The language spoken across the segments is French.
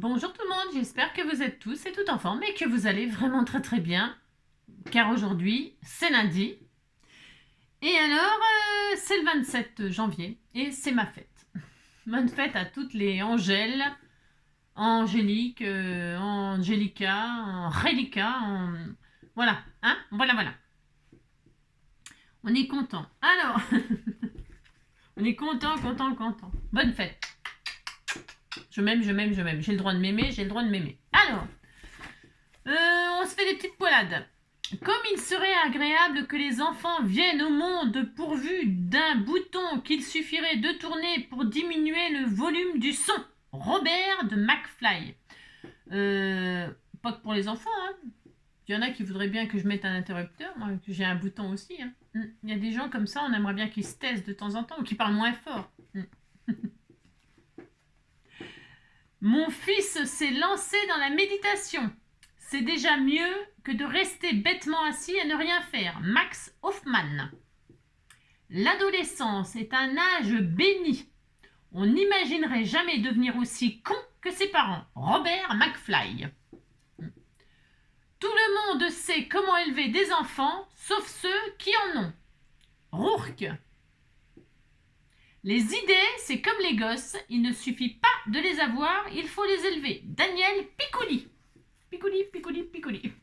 Bonjour tout le monde, j'espère que vous êtes tous et toutes en forme et que vous allez vraiment très très bien, car aujourd'hui c'est lundi, et alors c'est le 27 janvier et c'est ma fête. Bonne fête à toutes les Angèles, Angélique, Angélica, Angélica, voilà, hein, voilà. On est content. Alors, on est content. Bonne fête. Je m'aime. J'ai le droit de m'aimer, Alors, on se fait des petites poilades. Comme il serait agréable que les enfants viennent au monde pourvus d'un bouton qu'il suffirait de tourner pour diminuer le volume du son. Robert de McFly. Pas que pour les enfants, hein. Il y en a qui voudraient bien que je mette un interrupteur, moi, que j'ai un bouton aussi. Hein. Il y a des gens comme ça, on aimerait bien qu'ils se taisent de temps en temps ou qu'ils parlent moins fort. Mon fils s'est lancé dans la méditation. C'est déjà mieux que de rester bêtement assis et ne rien faire. Max Hoffman. L'adolescence est un âge béni. On n'imaginerait jamais devenir aussi con que ses parents. Robert McFly. Tout le monde sait comment élever des enfants, sauf ceux qui en ont. Rourke. Les idées, c'est comme les gosses, il ne suffit pas de les avoir, il faut les élever. Daniel Piccoli. Piccoli.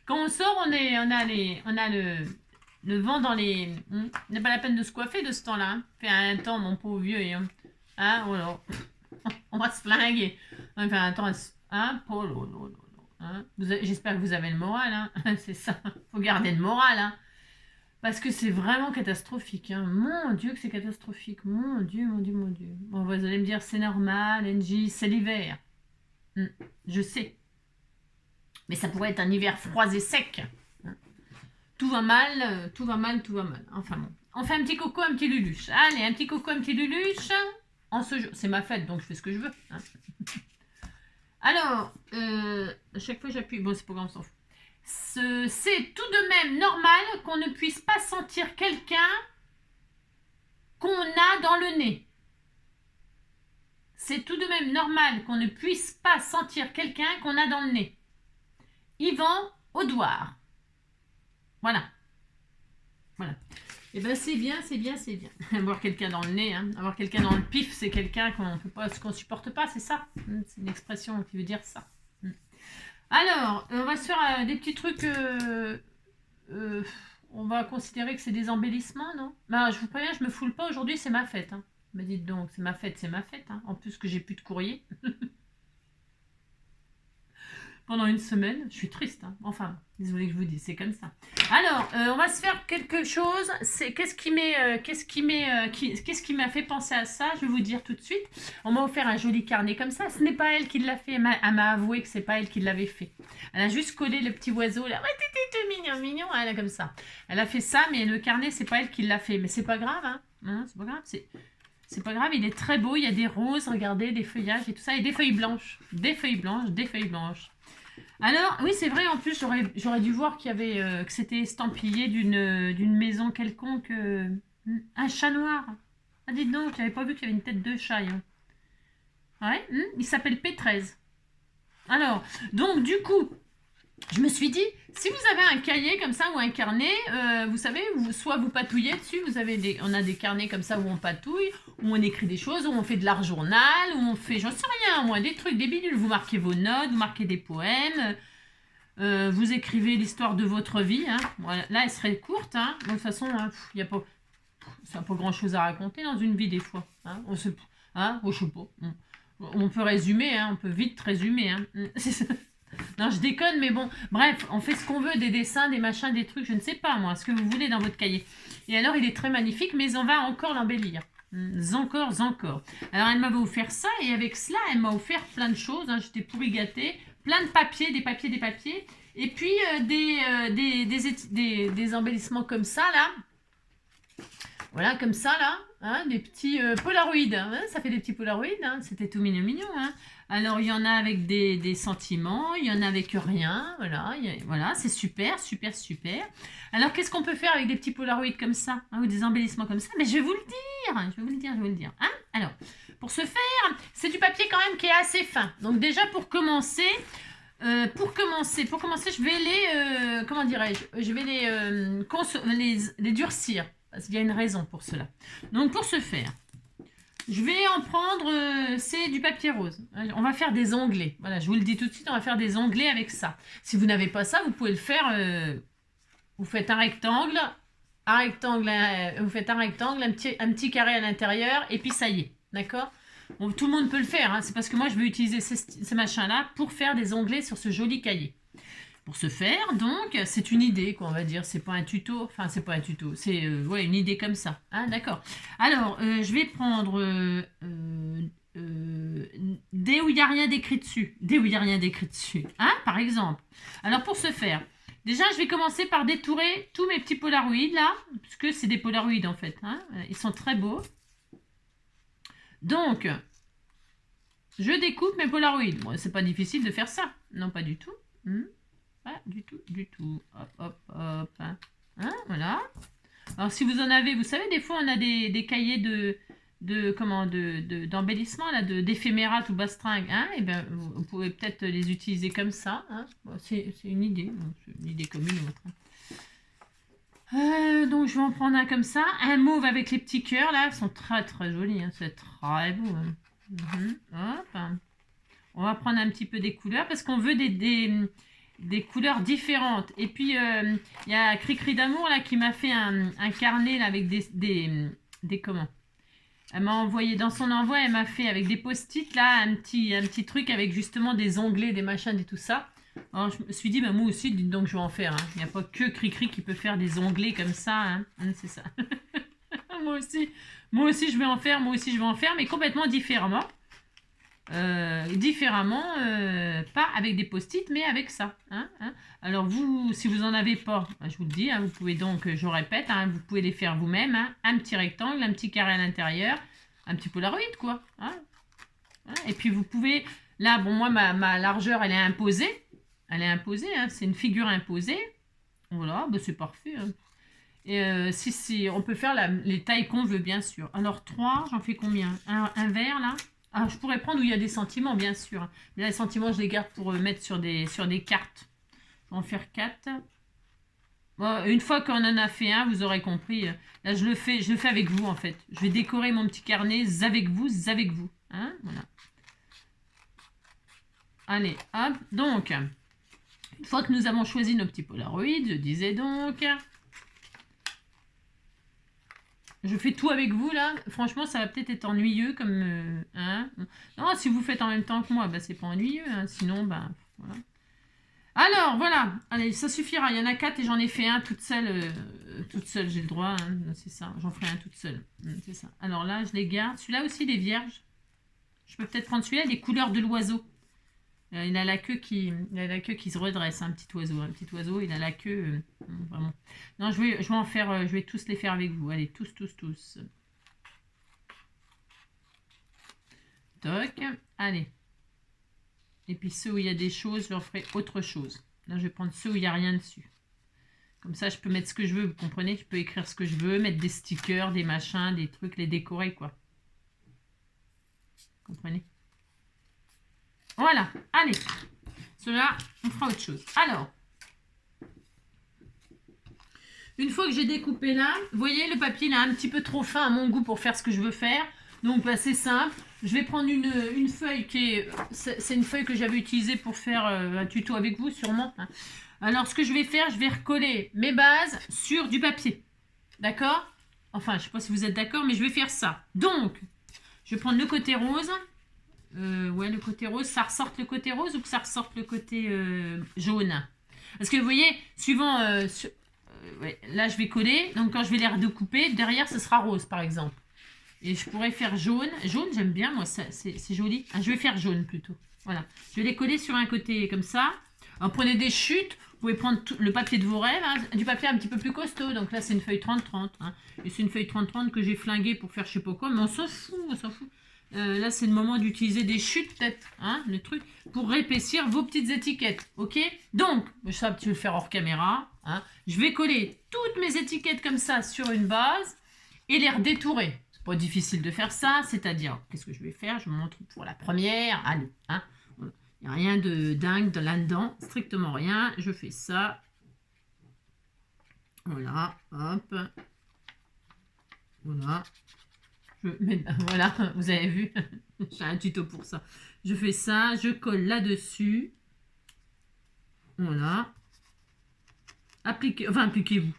Quand on sort, on a le vent dans les... Il n'est pas la peine de se coiffer de ce temps-là. Hein. Fait un temps, mon pauvre vieux. Hein, voilà. On va se flinguer. On fait un temps... Hein, hein. J'espère que vous avez le moral. Hein. C'est ça. Faut garder le moral. Hein. Parce que c'est vraiment catastrophique. Hein. Mon Dieu que c'est catastrophique. Mon Dieu. Bon, vous allez me dire, c'est normal, NJ, c'est l'hiver. Je sais. Mais ça pourrait être un hiver froid et sec. Tout va mal. Enfin bon. On fait un petit coco, un petit luluche. Allez, un petit coco, un petit luluche. En ce jour. C'est ma fête, donc je fais ce que je veux. Hein. Alors, à chaque fois j'appuie. Bon, c'est pas grave, on s'en fout. C'est tout de même normal qu'on ne puisse pas sentir quelqu'un qu'on a dans le nez. C'est tout de même normal qu'on ne puisse pas sentir quelqu'un qu'on a dans le nez. Yvan Audouard. Voilà. Et ben c'est bien. Avoir quelqu'un dans le nez, hein. Avoir quelqu'un dans le pif, c'est quelqu'un qu'on supporte pas, c'est ça. C'est une expression qui veut dire ça. Alors, on va se faire des petits trucs. On va considérer que c'est des embellissements, non? Bah, je vous préviens, je me foule pas aujourd'hui, c'est ma fête. Hein. Bah, dites donc, c'est ma fête. Hein. En plus que j'ai plus de courrier. Pendant une semaine, je suis triste. Hein. Enfin, désolé que je vous dise, c'est comme ça. Alors, on va se faire quelque chose. Qu'est-ce qui m'a fait penser à ça? Je vais vous dire tout de suite. On m'a offert un joli carnet comme ça. Ce n'est pas elle qui l'a fait. Elle m'a avoué que c'est pas elle qui l'avait fait. Elle a juste collé le petit oiseau là. Ouais, mignon. Elle a comme ça. Elle a fait ça, mais le carnet, c'est pas elle qui l'a fait. Mais c'est pas grave, hein. C'est pas grave. C'est pas grave. Il est très beau. Il y a des roses, regardez, des feuillages et tout ça, et des feuilles blanches. Des feuilles blanches. Alors, oui, c'est vrai, en plus, j'aurais dû voir qu'il y avait, que c'était estampillé d'une maison quelconque. Un chat noir. Ah, dites donc, j'avais pas vu qu'il y avait une tête de chat. Hein. Ouais, il s'appelle P13. Alors, donc, du coup, je me suis dit, si vous avez un cahier comme ça ou un carnet, vous savez, soit vous patouillez dessus, on a des carnets comme ça où on patouille, où on écrit des choses, où on fait de l'art journal, où on fait, j'en sais rien, moi, des trucs, des bidules. Vous marquez vos notes, vous marquez des poèmes, vous écrivez l'histoire de votre vie. Hein. Voilà. Là, elle serait courte. Hein. Donc, de toute façon, il n'y a pas, ça n'a pas grand-chose à raconter dans une vie des fois. Hein. Je sais pas. On peut résumer, hein. On peut vite résumer. Hein. C'est ça. Non, je déconne, mais bon, bref, on fait ce qu'on veut, des dessins, des machins, des trucs, je ne sais pas, moi, ce que vous voulez dans votre cahier. Et alors, il est très magnifique, mais on va encore l'embellir. Encore. Alors, elle m'avait offert ça, et avec cela, elle m'a offert plein de choses, hein, j'étais pourri gâtée, plein de papiers, des papiers, et puis des embellissements comme ça, là. Voilà, comme ça, là, hein, des petits polaroïdes. Hein, ça fait des petits polaroïdes, hein, c'était tout mignon. Hein. Alors, il y en a avec des sentiments, il y en a avec rien. Voilà, c'est super. Alors, qu'est-ce qu'on peut faire avec des petits polaroïdes comme ça, hein, ou des embellissements comme ça? Mais je vais vous le dire. Hein. Alors, pour ce faire, c'est du papier quand même qui est assez fin. Donc déjà, pour commencer, je vais les, comment dirais-je, je vais les durcir. Parce qu'il y a une raison pour cela. Donc, pour ce faire, je vais en prendre, c'est du papier rose. On va faire des onglets. Voilà, je vous le dis tout de suite, on va faire des onglets avec ça. Si vous n'avez pas ça, vous pouvez le faire, vous faites un rectangle, vous faites un rectangle, un petit carré à l'intérieur, et puis ça y est, d'accord? Bon, tout le monde peut le faire, hein. C'est parce que moi je vais utiliser ces machins-là pour faire des onglets sur ce joli cahier. Pour ce faire, donc, c'est une idée, quoi, on va dire, c'est pas un tuto, enfin c'est pas un tuto, c'est ouais, une idée comme ça, hein, d'accord. Alors, je vais prendre des où il n'y a rien d'écrit dessus, hein, par exemple. Alors pour ce faire, déjà, je vais commencer par détourer tous mes petits polaroïdes, là, puisque c'est des polaroïdes, en fait. Hein. Ils sont très beaux. Donc, je découpe mes polaroïdes. Bon, c'est pas difficile de faire ça. Non, pas du tout. Pas du tout, du tout. Hop, hop, hop. Hein, voilà. Alors, si vous en avez, vous savez, des fois, on a des cahiers d'embellissement, là, d'éphémérat ou bastringue, hein, et ben vous pouvez peut-être les utiliser comme ça, hein. Bon, c'est une idée, comme une autre. Donc je vais en prendre un comme ça, un mauve avec les petits cœurs là, ils sont très très jolis, hein. C'est très beau. Hein. Hop. On va prendre un petit peu des couleurs parce qu'on veut des couleurs différentes. Et puis il y a Cricri d'amour là qui m'a fait un carnet là, avec des comment. Elle m'a envoyé, dans son envoi, elle m'a fait avec des post-it, là, un petit truc avec justement des onglets, des machins et tout ça. Alors, je me suis dit, bah, moi aussi, donc je vais en faire. Hein. Il n'y a pas que Cricri qui peut faire des onglets comme ça. Hein. C'est ça. moi aussi, je vais en faire. Mais complètement différemment. Pas avec des post-it, mais avec ça. Hein. Alors, vous, si vous n'en avez pas, je vous le dis, hein, vous pouvez donc, je répète, hein, vous pouvez les faire vous-même. Hein, un petit rectangle, un petit carré à l'intérieur, un petit polaroid, quoi. Hein. Et puis, vous pouvez... Là, bon, moi, ma largeur, elle est imposée. Hein, c'est une figure imposée. Voilà, bah, c'est parfait. Hein. Et si on peut faire les tailles qu'on veut, bien sûr. Alors, 3, j'en fais combien? Un vert, là. Ah, je pourrais prendre où il y a des sentiments, bien sûr. Mais là, les sentiments, je les garde pour mettre sur des cartes. Je vais en faire 4. Bon, une fois qu'on en a fait un, vous aurez compris. Là, je le fais avec vous, en fait. Je vais décorer mon petit carnet avec vous. Hein, voilà. Allez, hop. Donc, une fois que nous avons choisi nos petits polaroïdes, je disais donc... Je fais tout avec vous, là. Franchement, ça va peut-être être ennuyeux, comme... hein. Non, si vous faites en même temps que moi, bah, c'est pas ennuyeux. Hein. Sinon, bah, voilà. Alors, voilà. Allez, ça suffira. Il y en a 4 et j'en ai fait un toute seule. J'ai le droit. Hein. C'est ça. J'en ferai un toute seule. C'est ça. Alors là, je les garde. Celui-là aussi, il est vierge. Je peux peut-être prendre celui-là, les couleurs de l'oiseau. Il a la queue qui se redresse, un petit oiseau. Un petit oiseau, il a la queue... vraiment. Non, je vais en faire... je vais tous les faire avec vous. Allez, tous. Toc. Allez. Et puis ceux où il y a des choses, je leur ferai autre chose. Là, je vais prendre ceux où il n'y a rien dessus. Comme ça, je peux mettre ce que je veux, vous comprenez? Je peux écrire ce que je veux, mettre des stickers, des machins, des trucs, les décorer, quoi. Vous comprenez? Voilà, allez. Cela, on fera autre chose. Alors, une fois que j'ai découpé là, vous voyez, le papier, il est un petit peu trop fin à mon goût pour faire ce que je veux faire. Donc, bah, c'est simple. Je vais prendre une feuille qui est... C'est une feuille que j'avais utilisée pour faire un tuto avec vous, sûrement. Hein. Alors, ce que je vais faire, je vais recoller mes bases sur du papier. D'accord? Enfin, je ne sais pas si vous êtes d'accord, mais je vais faire ça. Donc, je vais prendre le côté rose... ouais, le côté rose, ça ressorte le côté rose ou que ça ressorte le côté jaune? Parce que vous voyez, suivant... ouais, là, je vais coller. Donc, quand je vais les redécouper, derrière, ce sera rose, par exemple. Et je pourrais faire jaune. Jaune, j'aime bien, moi, c'est joli. Ah, je vais faire jaune, plutôt. Voilà. Je vais les coller sur un côté, comme ça. Alors, prenez des chutes. Vous pouvez prendre le papier de vos rêves. Hein, du papier un petit peu plus costaud. Donc là, c'est une feuille 30-30. Hein, et c'est une feuille 30-30 que j'ai flinguée pour faire je sais pas quoi. Mais on s'en fout, là, c'est le moment d'utiliser des chutes, peut-être, hein, le truc, pour épaissir vos petites étiquettes, ok? Donc, ça, tu veux le faire hors caméra, hein, je vais coller toutes mes étiquettes comme ça sur une base et les redétourer. Pas difficile de faire ça, c'est-à-dire, qu'est-ce que je vais faire? Je vous montre pour la première. Allez, hein. Voilà. Il n'y a rien de dingue là-dedans, strictement rien. Je fais ça. Voilà, hop. Voilà. Voilà, vous avez vu, j'ai un tuto pour ça. Je fais ça, je colle là-dessus. Voilà. Appliquez-vous.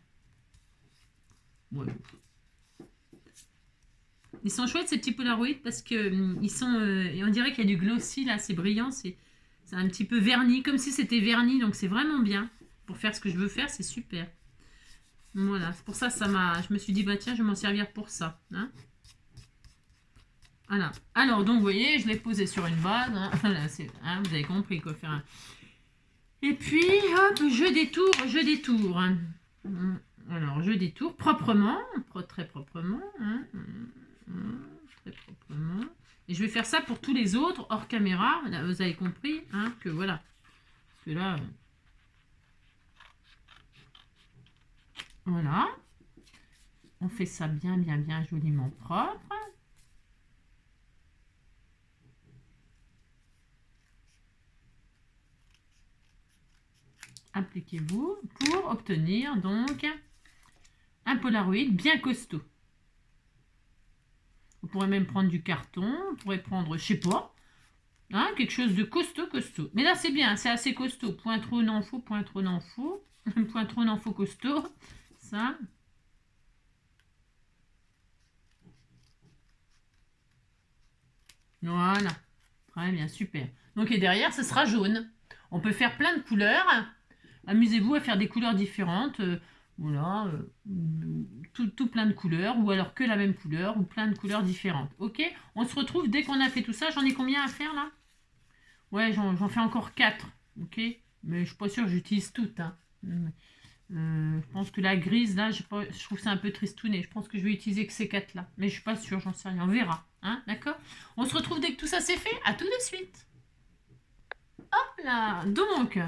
Voilà. Ils sont chouettes ces petits Polaroids parce que ils sont, on dirait qu'il y a du glossy là, c'est brillant, c'est un petit peu verni, comme si c'était verni, donc c'est vraiment bien. Pour faire ce que je veux faire, c'est super. Voilà, c'est pour ça, je me suis dit, bah tiens, je vais m'en servir pour ça. Hein. Voilà. Alors, donc, vous voyez, je l'ai posé sur une base. Hein. Voilà, hein, vous avez compris quoi faire. Et puis, hop, je détourne. Hein. Alors, je détourne proprement, très proprement. Hein. Très proprement. Et je vais faire ça pour tous les autres, hors caméra. Là, vous avez compris, hein, que voilà. Parce que là... Voilà. On fait ça bien, bien, bien joliment propre. Appliquez-vous pour obtenir donc un Polaroid bien costaud. Vous pourrez même prendre du carton, vous pourrez prendre, je sais pas, hein, quelque chose de costaud. Mais là c'est bien, c'est assez costaud. Point trop n'en faut, point trop n'en faut. Point trop n'en faut costaud. Ça. Voilà. Très bien, super. Donc et derrière, ce sera jaune. On peut faire plein de couleurs. Amusez-vous à faire des couleurs différentes. Voilà. Tout plein de couleurs. Ou alors que la même couleur. Ou plein de couleurs différentes. Ok. On se retrouve dès qu'on a fait tout ça. J'en ai combien à faire là? Ouais, j'en fais encore 4. Ok. Mais je suis pas sûre que j'utilise toutes. Hein. Je pense que la grise, là, je trouve ça un peu tristouné. Je pense que je vais utiliser que ces 4 là. Mais je suis pas sûre, j'en sais rien. On verra. Hein, d'accord? On se retrouve dès que tout ça c'est fait. À tout de suite. Hop là. Donc,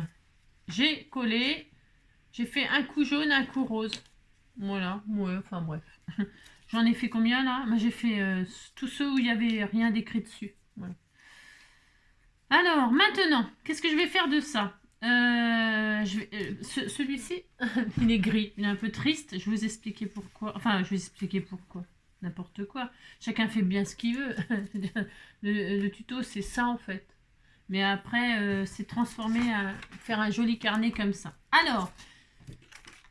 j'ai collé. J'ai fait un coup jaune, un coup rose. Voilà. Ouais, enfin bref. J'en ai fait combien là? Moi, j'ai fait tous ceux où il n'y avait rien d'écrit dessus. Voilà. Alors, maintenant, qu'est-ce que je vais faire de ça? Celui-ci, il est gris, il est un peu triste. Je vais vous expliquer pourquoi. Enfin, je vais vous expliquer pourquoi. N'importe quoi. Chacun fait bien ce qu'il veut. Le tuto, c'est ça en fait. Mais après, c'est transformé à faire un joli carnet comme ça. Alors,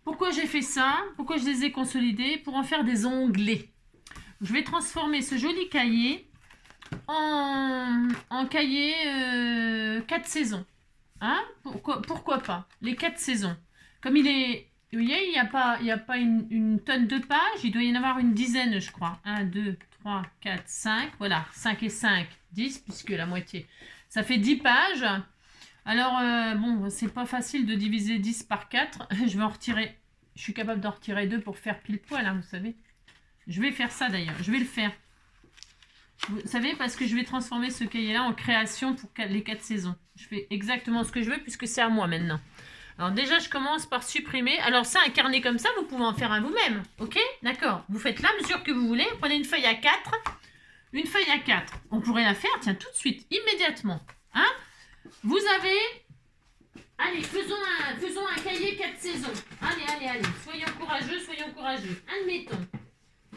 pourquoi j'ai fait ça? Pourquoi je les ai consolidés? Pour en faire des onglets. Je vais transformer ce joli cahier en cahier 4 saisons. Hein? Pourquoi pas? Les 4 saisons. Comme il est... Vous voyez, il n'y a pas une tonne de pages. Il doit y en avoir une dizaine, je crois. 1, 2, 3, 4, 5. Voilà, 5 et 5, 10, puisque la moitié. Ça fait 10 pages. Alors, bon, c'est pas facile de diviser 10 par 4. Je vais en retirer... Je suis capable d'en retirer 2 pour faire pile poil, hein, vous savez. Je vais faire ça, d'ailleurs. Je vais le faire. Vous savez, parce que je vais transformer ce cahier-là en création pour les 4 saisons. Je fais exactement ce que je veux puisque c'est à moi maintenant. Alors déjà, je commence par supprimer. Alors ça, un carnet comme ça, vous pouvez en faire un vous-même. Ok? D'accord. Vous faites la mesure que vous voulez. Vous prenez une feuille à 4. Une feuille à 4. On pourrait la faire, tiens, tout de suite, immédiatement. Hein? Vous avez... Allez, faisons un cahier 4 saisons. Allez. Soyons courageux. Admettons.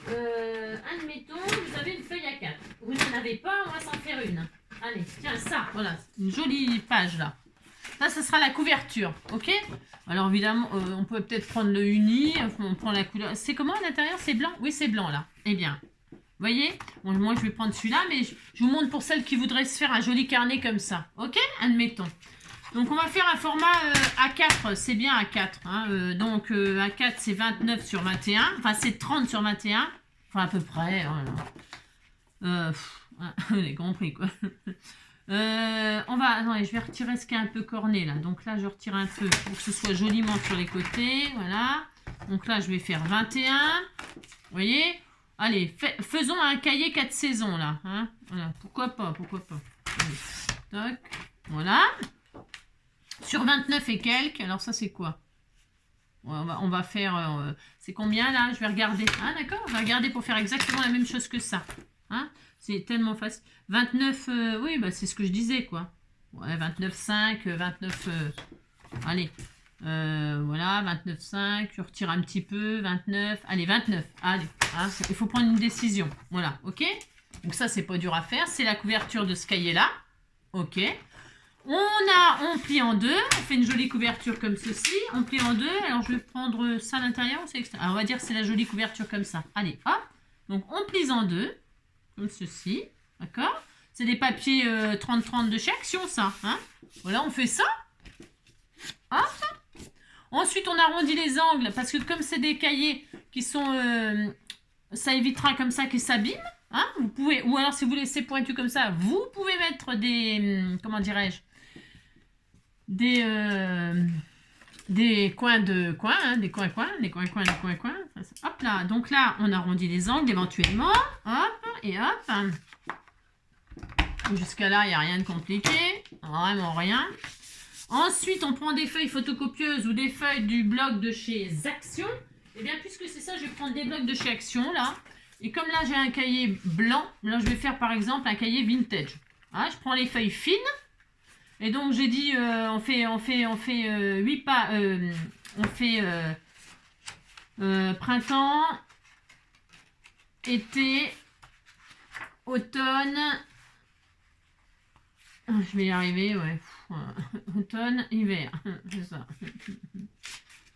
Admettons, vous avez une feuille à 4. Vous n'en avez pas, on va s'en faire une. Allez, tiens, ça, voilà, une jolie page là. Ça, ce sera la couverture, ok? Alors évidemment, on peut peut-être prendre le uni, on prend la couleur. C'est comment à l'intérieur? C'est blanc? Oui, c'est blanc là. Eh bien, vous voyez? Bon, moi, je vais prendre celui-là, mais je vous montre pour celles qui voudraient se faire un joli carnet comme ça, ok? Admettons. Donc, on va faire un format A4, c'est bien A4. Hein, donc, A4, c'est 29 sur 21. Enfin, c'est 30 sur 21. Enfin, à peu près. Voilà. Vous avez compris, quoi. Attendez, je vais retirer ce qui est un peu corné, là. Donc là, je retire un peu pour que ce soit joliment sur les côtés. Voilà. Donc là, je vais faire 21. Vous voyez? Allez, faisons un cahier 4 saisons, là. Hein, voilà. Pourquoi pas? Allez. Toc. Voilà. Sur 29 et quelques, alors ça c'est quoi? On va faire... c'est combien là? Je vais regarder. Ah d'accord, on va regarder pour faire exactement la même chose que ça. Hein, c'est tellement facile. 29, oui, bah, c'est ce que je disais quoi. Ouais, 29,5, 29... allez, voilà, 29,5, je retire un petit peu, 29, allez, 29, allez, hein, il faut prendre une décision, voilà, ok? Donc ça, c'est pas dur à faire, c'est la couverture de ce cahier-là, ok? On plie en deux, on fait une jolie couverture comme ceci, on plie en deux, alors je vais prendre ça à l'intérieur ou c'est extérieur? Alors on va dire que c'est la jolie couverture comme ça, allez, hop, donc on plie en deux, comme ceci, d'accord? C'est des papiers 30-30 de chez Action, ça, hein? Voilà, on fait ça, hop. Ensuite, on arrondit les angles, parce que comme c'est des cahiers qui sont... ça évitera comme ça qu'ils s'abîment. Hein, vous pouvez, ou alors, si vous laissez pointu comme ça, vous pouvez mettre des... comment dirais-je? Des coins de coins, hein, des coins. Hop là, donc là, on arrondit les angles éventuellement. Hop, et hop. Jusqu'à là, il n'y a rien de compliqué. Vraiment rien. Ensuite, on prend des feuilles photocopieuses ou des feuilles du bloc de chez Action. Et bien, puisque c'est ça, je vais prendre des blocs de chez Action, là. Et comme là, j'ai un cahier blanc, là, je vais faire, par exemple, un cahier vintage. Hein, je prends les feuilles fines. Et donc, j'ai dit, on fait 8 pas... on fait printemps, été, automne... Je vais y arriver, ouais. Automne, hiver, c'est ça.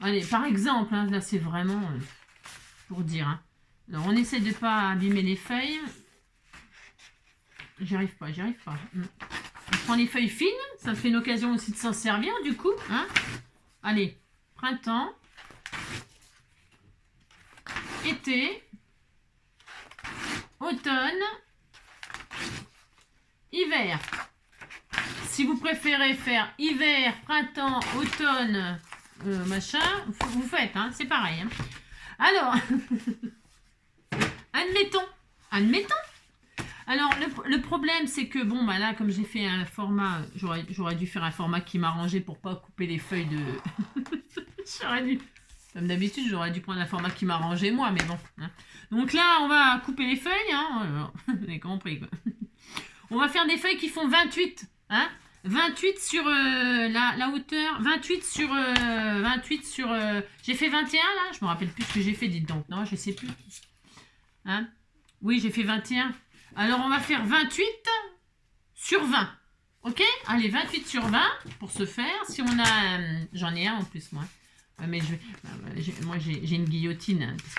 Allez, par exemple, hein, là c'est vraiment pour dire. Hein. Alors on essaie de ne pas abîmer les feuilles. J'y arrive pas. On prend les feuilles fines, ça me fait une occasion aussi de s'en servir du coup. Hein. Allez, printemps, été, automne, hiver. Si vous préférez faire hiver, printemps, automne, machin, vous faites, hein, c'est pareil. Hein. Alors, admettons. Alors, le problème, c'est que, bon, bah là, comme j'ai fait un format, j'aurais dû faire un format qui m'arrangeait pour pas couper les feuilles de... Comme d'habitude, j'aurais dû prendre un format qui m'arrangeait moi, mais bon. Hein. Donc là, on va couper les feuilles, hein, vous avez compris, quoi. On va faire des feuilles qui font 28, hein. 28 sur la hauteur, 28 sur... j'ai fait 21 là, je me rappelle plus ce que j'ai fait, dites donc, non, je sais plus. Hein? Oui, j'ai fait 21. Alors, on va faire 28 sur 20, ok? Allez, 28 sur 20 pour ce faire, si on a... j'en ai un en plus, moi. Mais moi, j'ai une guillotine, hein, parce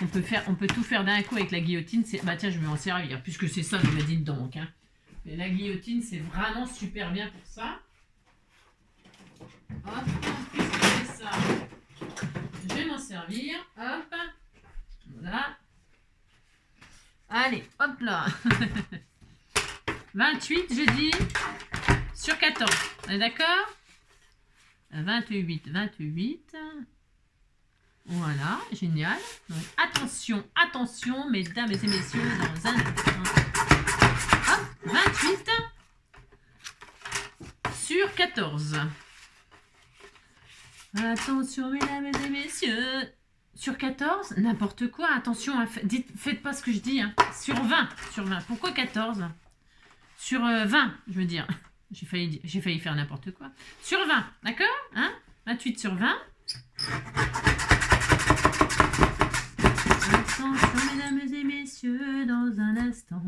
on peut tout faire d'un coup avec la guillotine, bah tiens, je vais m'en servir, puisque c'est ça, je me dis donc, hein. Mais la guillotine, c'est vraiment super bien pour ça. Hop, c'est ça. Je vais m'en servir. Hop. Voilà. Allez, hop là. 28, je dis, sur 14. On est d'accord? 28. Voilà, génial. Donc, attention, mesdames et messieurs, dans un instant. 28 sur 14. Attention, mesdames et messieurs. Sur 14, n'importe quoi. Attention, hein, faites pas ce que je dis. Hein. Sur 20. Pourquoi 14? Sur 20, je veux dire. J'ai failli faire n'importe quoi. Sur 20, d'accord, hein? 28 sur 20. Attention, mesdames et messieurs, dans un instant.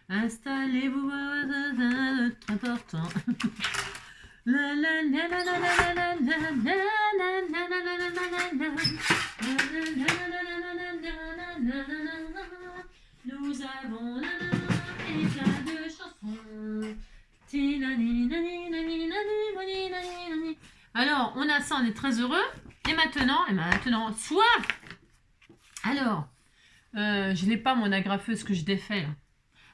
Installez-vous, c'est important. Nous avons éclat de chansons. Alors, on a ça, on est très heureux. Et maintenant, soit. Alors, je n'ai pas mon agrafeuse que je défais là.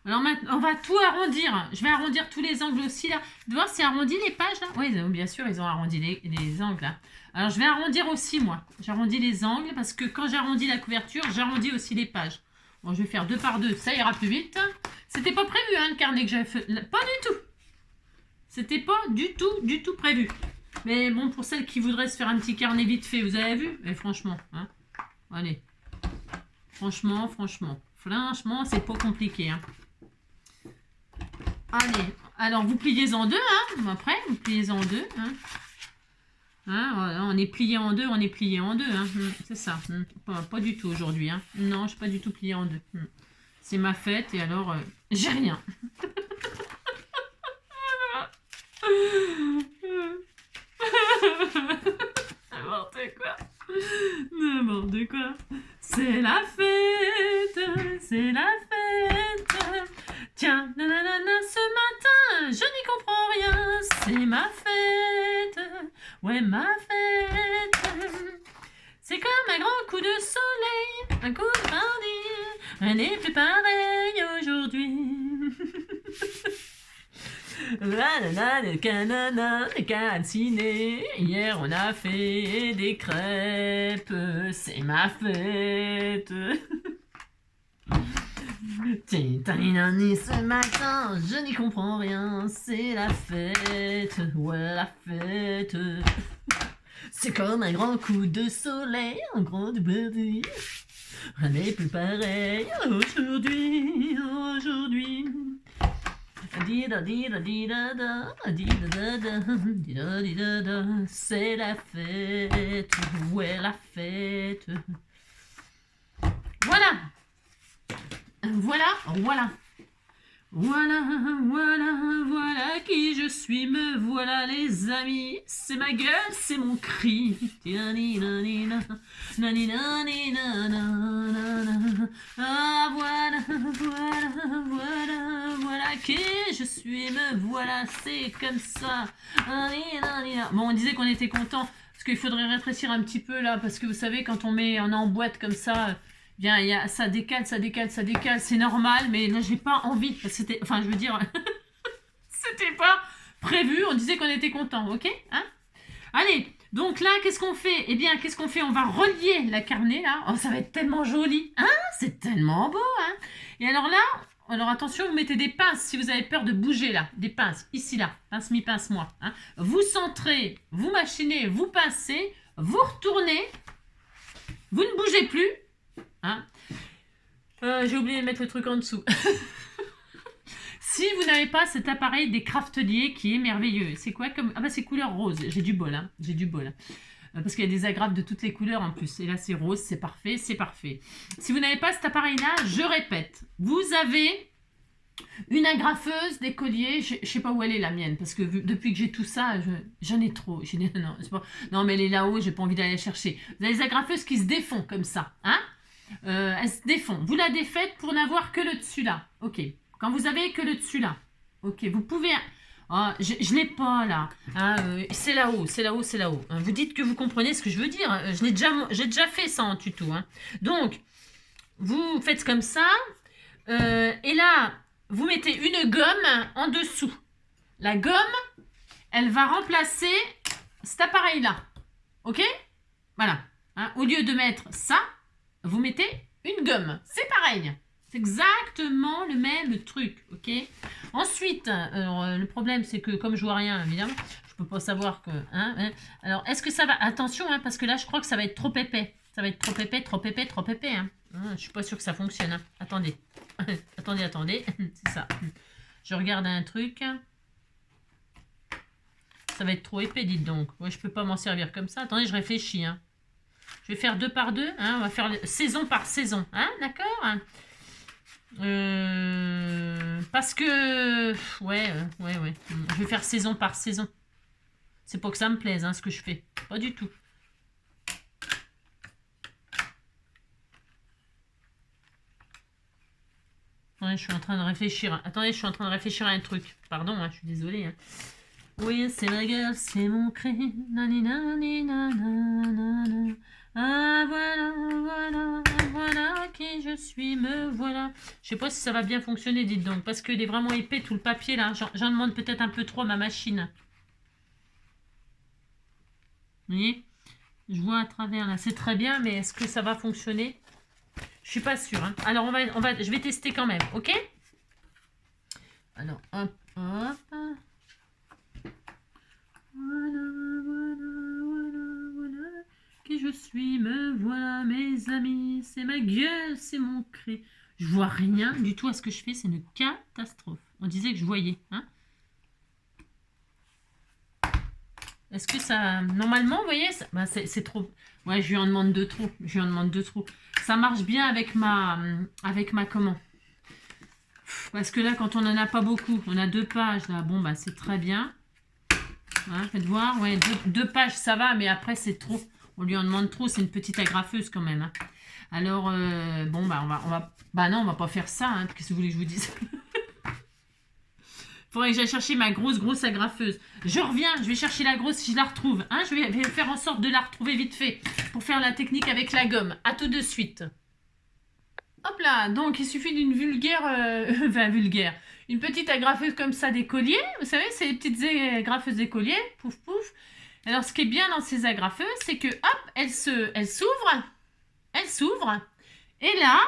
Alors maintenant, on va tout arrondir. Je vais arrondir tous les angles aussi là. De voir si arrondi les pages là. Oui, bien sûr, ils ont arrondi les angles là. Alors je vais arrondir aussi moi. J'arrondis les angles parce que quand j'arrondis la couverture, j'arrondis aussi les pages. Bon, je vais faire 2 par 2, ça ira plus vite. C'était pas prévu hein, le carnet que j'avais fait. Pas du tout. C'était pas du tout prévu. Mais bon, pour celles qui voudraient se faire un petit carnet vite fait, vous avez vu? Mais franchement, hein. Allez. Franchement, c'est pas compliqué, hein. Allez, alors vous pliez en deux, hein. Après, vous pliez en deux, hein. Hein, voilà, on est plié en deux, hein. C'est ça. Pas du tout aujourd'hui, hein. Non, je suis pas du tout plié en deux. C'est ma fête et alors, j'ai rien. N'importe quoi. N'importe quoi. C'est la fête. C'est la fête. Tiens, nanana, ce matin, je n'y comprends rien. C'est ma fête. Ouais, ma fête. C'est comme un grand coup de soleil, un coup de brindille. Rien n'est plus pareil aujourd'hui. Le canana, les cantinés. Hier on a fait des crêpes, c'est ma fête. Ce matin, je n'y comprends rien, c'est la fête, ouais la fête. C'est comme un grand coup de soleil, un grand bordure. Rien n'est plus pareil aujourd'hui, aujourd'hui. C'est la fête, ouais la fête. Voilà. Voilà qui je suis, me voilà les amis. C'est ma gueule, c'est mon cri. Ah voilà qui je suis, me voilà, c'est comme ça. Bon, on disait qu'on était content parce qu'il faudrait rétrécir un petit peu là, parce que vous savez, quand on est en boîte comme ça, bien, ça décale, c'est normal, mais là j'ai pas envie, parce que c'était, enfin je veux dire, c'était pas prévu, on disait qu'on était content, ok, hein? Allez, donc là, qu'est-ce qu'on fait? Eh bien, qu'est-ce qu'on fait? On va relier la carnet, là. Oh, ça va être tellement joli, hein? C'est tellement beau, hein? Et alors là, alors attention, vous mettez des pinces si vous avez peur de bouger, là. Des pinces, ici, là. Pince-mi, pince-moi. Hein? Vous centrez, vous machinez, vous pincez, vous retournez. Vous ne bougez plus. Hein? J'ai oublié de mettre le truc en dessous. Si vous n'avez pas cet appareil des Craftelier qui est merveilleux, c'est quoi comme... Ah bah c'est couleur rose, j'ai du bol, hein. J'ai du bol. Parce qu'il y a des agrafes de toutes les couleurs en plus. Et là c'est rose, c'est parfait, c'est parfait. Si vous n'avez pas cet appareil-là, je répète, vous avez une agrafeuse, des colliers, je sais pas où elle est la mienne, parce que depuis que j'ai tout ça, j'en ai trop. Non, pas... non mais elle est là-haut, j'ai pas envie d'aller la chercher. Vous avez des agrafeuses qui se défont comme ça, hein? Elles se défont. Vous la défaites pour n'avoir que le dessus là, ok. Quand vous avez que le dessus là, ok, vous pouvez... Oh, je l'ai pas là, hein, c'est là-haut, c'est là-haut, c'est là-haut. Hein. Vous dites que vous comprenez ce que je veux dire, j'ai déjà fait ça en tuto. Hein. Donc, vous faites comme ça, et là, vous mettez une gomme en dessous. La gomme, elle va remplacer cet appareil-là, ok? Voilà, hein. Au lieu de mettre ça, vous mettez une gomme, c'est pareil. C'est exactement le même truc, ok? Ensuite, le problème, c'est que comme je vois rien, évidemment, je peux pas savoir que... Hein. Alors, est-ce que ça va... Attention, hein, parce que là, je crois que ça va être trop épais. Ça va être trop épais, trop épais, trop épais. Hein. Je suis pas sûre que ça fonctionne. Hein. Attendez. attendez. C'est ça. Je regarde un truc. Ça va être trop épais, dites donc. Ouais, je peux pas m'en servir comme ça. Attendez, je réfléchis. Hein. Je vais faire 2 par 2. Hein. On va faire saison par saison. Hein, d'accord? Parce que... Ouais. Je vais faire saison par saison. C'est pas que ça me plaise, hein, ce que je fais. Pas du tout. Ouais, je suis en train de réfléchir. Attendez, je suis en train de réfléchir à un truc. Pardon, hein, je suis désolée. Hein. Oui, c'est ma gueule, c'est mon cri. Ah, voilà qui je suis, me voilà. Je sais pas si ça va bien fonctionner, dites donc, parce qu'il est vraiment épais tout le papier là. J'en demande peut-être un peu trop à ma machine. Vous voyez? Je vois à travers là, c'est très bien, mais est-ce que ça va fonctionner? Je suis pas sûre. Hein. Alors je vais tester quand même, ok? Alors hop. Voilà. qui je suis, me voilà mes amis, c'est ma gueule, c'est mon cri. Je vois rien du tout à ce que je fais, c'est une catastrophe. On disait que je voyais, hein. Est-ce que ça... Normalement, vous voyez, ça... bah, c'est trop... Ouais, je lui en demande de trop. Je lui en demande de trop. Ça marche bien avec ma... comment? Parce que là, quand on n'en a pas beaucoup, on a 2 pages, là. Bon, bah, c'est très bien. Hein, faites voir. Ouais, 2 pages, ça va, mais après, c'est trop. On lui en demande trop. C'est une petite agrafeuse, quand même. Hein. Alors, bon, bah, on va... Bah non, on va pas faire ça. Hein. Qu'est-ce que vous voulez que je vous dise? Faudrait que j'aille chercher ma grosse agrafeuse. Je reviens, je vais chercher la grosse si je la retrouve. Hein, je vais faire en sorte de la retrouver vite fait pour faire la technique avec la gomme. À tout de suite. Hop là, donc il suffit d'une vulgaire, vulgaire, une petite agrafeuse comme ça d'écolier. Vous savez, c'est les petites agrafeuses d'écolier. Pouf pouf. Alors ce qui est bien dans ces agrafeuses, c'est que hop, elle s'ouvre. Et là,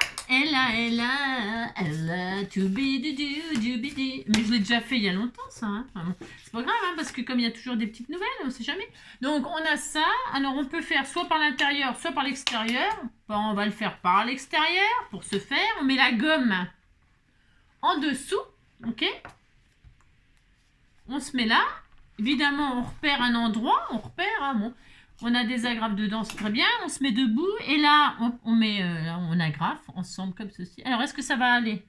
to-be-do-do-do-be-do. Mais je l'ai déjà fait il y a longtemps, ça. Hein. Enfin, bon, c'est pas grave, hein, parce que comme il y a toujours des petites nouvelles, on sait jamais. Donc, on a ça. Alors, on peut faire soit par l'intérieur, soit par l'extérieur. Bon, on va le faire par l'extérieur. Pour ce faire, on met la gomme en dessous. OK? On se met là. Évidemment, on repère un endroit. Hein, bon. On a des agrafes dedans, c'est très bien. On se met debout et là, on agrafe ensemble comme ceci. Alors, est-ce que ça va aller?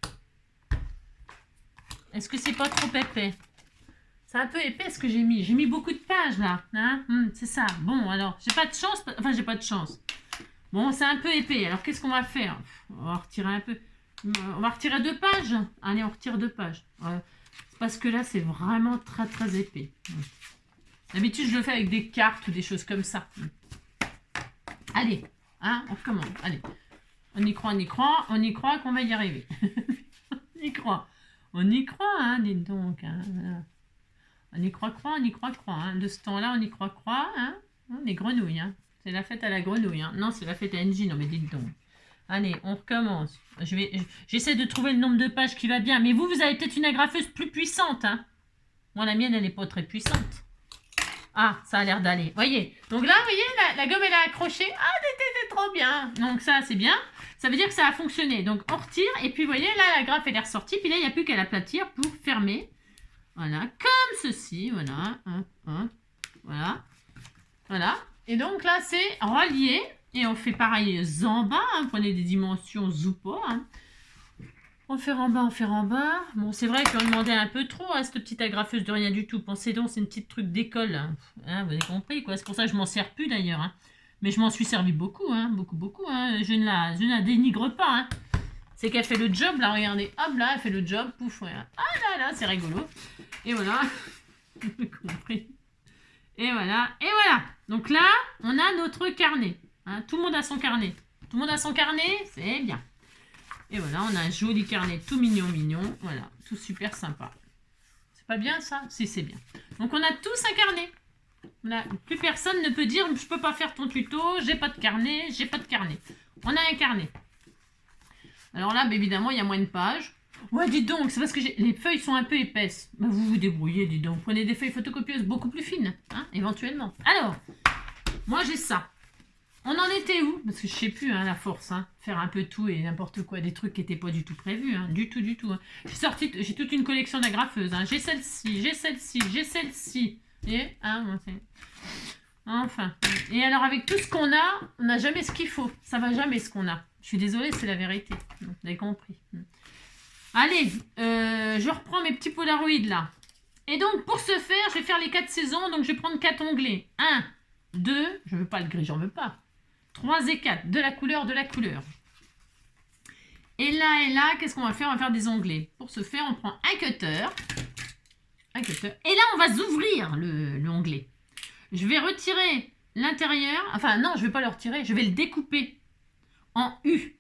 Est-ce que c'est pas trop épais? C'est un peu épais ce que j'ai mis. J'ai mis beaucoup de pages là. Hein, c'est ça. Bon, alors, j'ai pas de chance. Enfin, j'ai pas de chance. Bon, c'est un peu épais. Alors, qu'est-ce qu'on va faire? On va retirer un peu. On va retirer 2 pages. Allez, on retire 2 pages. Parce que là, c'est vraiment très, très épais. D'habitude, je le fais avec des cartes ou des choses comme ça. Allez, hein, on recommence. Allez, on y croit qu'on va y arriver. On y croit, hein, dites donc. Hein, voilà. On y croit. Hein. De ce temps-là, on y croit. Hein. On est grenouilles. Hein. C'est la fête à la grenouille. Hein. Non, c'est la fête à NJ. Non, mais dites donc. Allez, on recommence. J'essaie de trouver le nombre de pages qui va bien. Mais vous avez peut-être une agrafeuse plus puissante. Hein. Moi, la mienne, elle n'est pas très puissante. Ah, ça a l'air d'aller. Voyez. Donc là, vous voyez, la gomme, elle a accroché. Ah, c'était trop bien. Donc ça, c'est bien. Ça veut dire que ça a fonctionné. Donc on retire. Et puis, vous voyez, là, la grappe, elle est ressortie. Puis là, il n'y a plus qu'à l'aplatir pour fermer. Voilà. Comme ceci. Voilà. Voilà. Et donc là, c'est relié. Et on fait pareil en bas. Hein. Prenez des dimensions Zoupo. Hein. On fait en bas. Bon, c'est vrai qu'on demandait un peu trop à cette petite agrafeuse de rien du tout. Pensez donc, c'est une petite truc d'école. Hein, vous avez compris, quoi. C'est pour ça que je m'en sers plus, d'ailleurs. Hein. Mais je m'en suis servi beaucoup, hein. Beaucoup. Hein. Je ne la dénigre pas. Hein. C'est qu'elle fait le job, là. Regardez. Hop, là, elle fait le job. Pouf, voilà. Ah là, c'est rigolo. Et voilà. Vous avez compris. Et voilà. Donc là, on a notre carnet. Hein. Tout le monde a son carnet. C'est bien. Et voilà, on a un joli carnet tout mignon. Voilà, tout super sympa. C'est pas bien ça? Si, c'est bien. Donc on a tous un carnet. Voilà, plus personne ne peut dire je peux pas faire ton tuto, j'ai pas de carnet. On a un carnet. Alors là, bah, évidemment, il y a moins de pages. Ouais, dis donc, c'est parce que les feuilles sont un peu épaisses. Bah, vous vous débrouillez, dis donc. Prenez des feuilles photocopieuses beaucoup plus fines, hein, éventuellement. Alors, moi j'ai ça. On en était où? Parce que je sais plus, hein, la force, hein, faire un peu tout et n'importe quoi, des trucs qui n'étaient pas du tout prévus, hein, du tout. Hein. J'ai toute une collection d'agrafeuses, hein. J'ai celle-ci, et enfin. Et alors avec tout ce qu'on a, on n'a jamais ce qu'il faut, ça va jamais ce qu'on a. Je suis désolée, c'est la vérité, vous avez compris. Allez, je reprends mes petits polaroïdes là. Et donc pour ce faire, je vais faire les 4 saisons, donc je vais prendre 4 onglets. 1, 2, je veux pas le gris, j'en veux pas. 3 et 4, de la couleur. Et là, qu'est-ce qu'on va faire? On va faire des onglets. Pour ce faire, on prend un cutter. Et là, on va ouvrir le onglet. Je vais retirer l'intérieur. Enfin, non, je ne vais pas le retirer. Je vais le découper en U.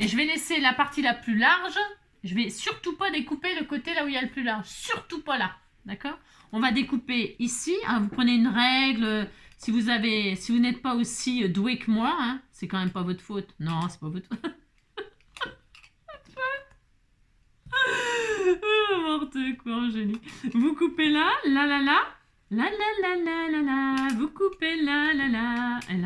Et je vais laisser la partie la plus large. Je ne vais surtout pas découper le côté là où il y a le plus large. Surtout pas là. D'accord? On va découper ici. Hein, vous prenez une règle... Si vous n'êtes pas aussi doué que moi, hein, c'est quand même pas votre faute. Non, c'est pas votre faute. N'importe quoi, génie. Vous coupez là. La la la la la la, vous coupez la la la, et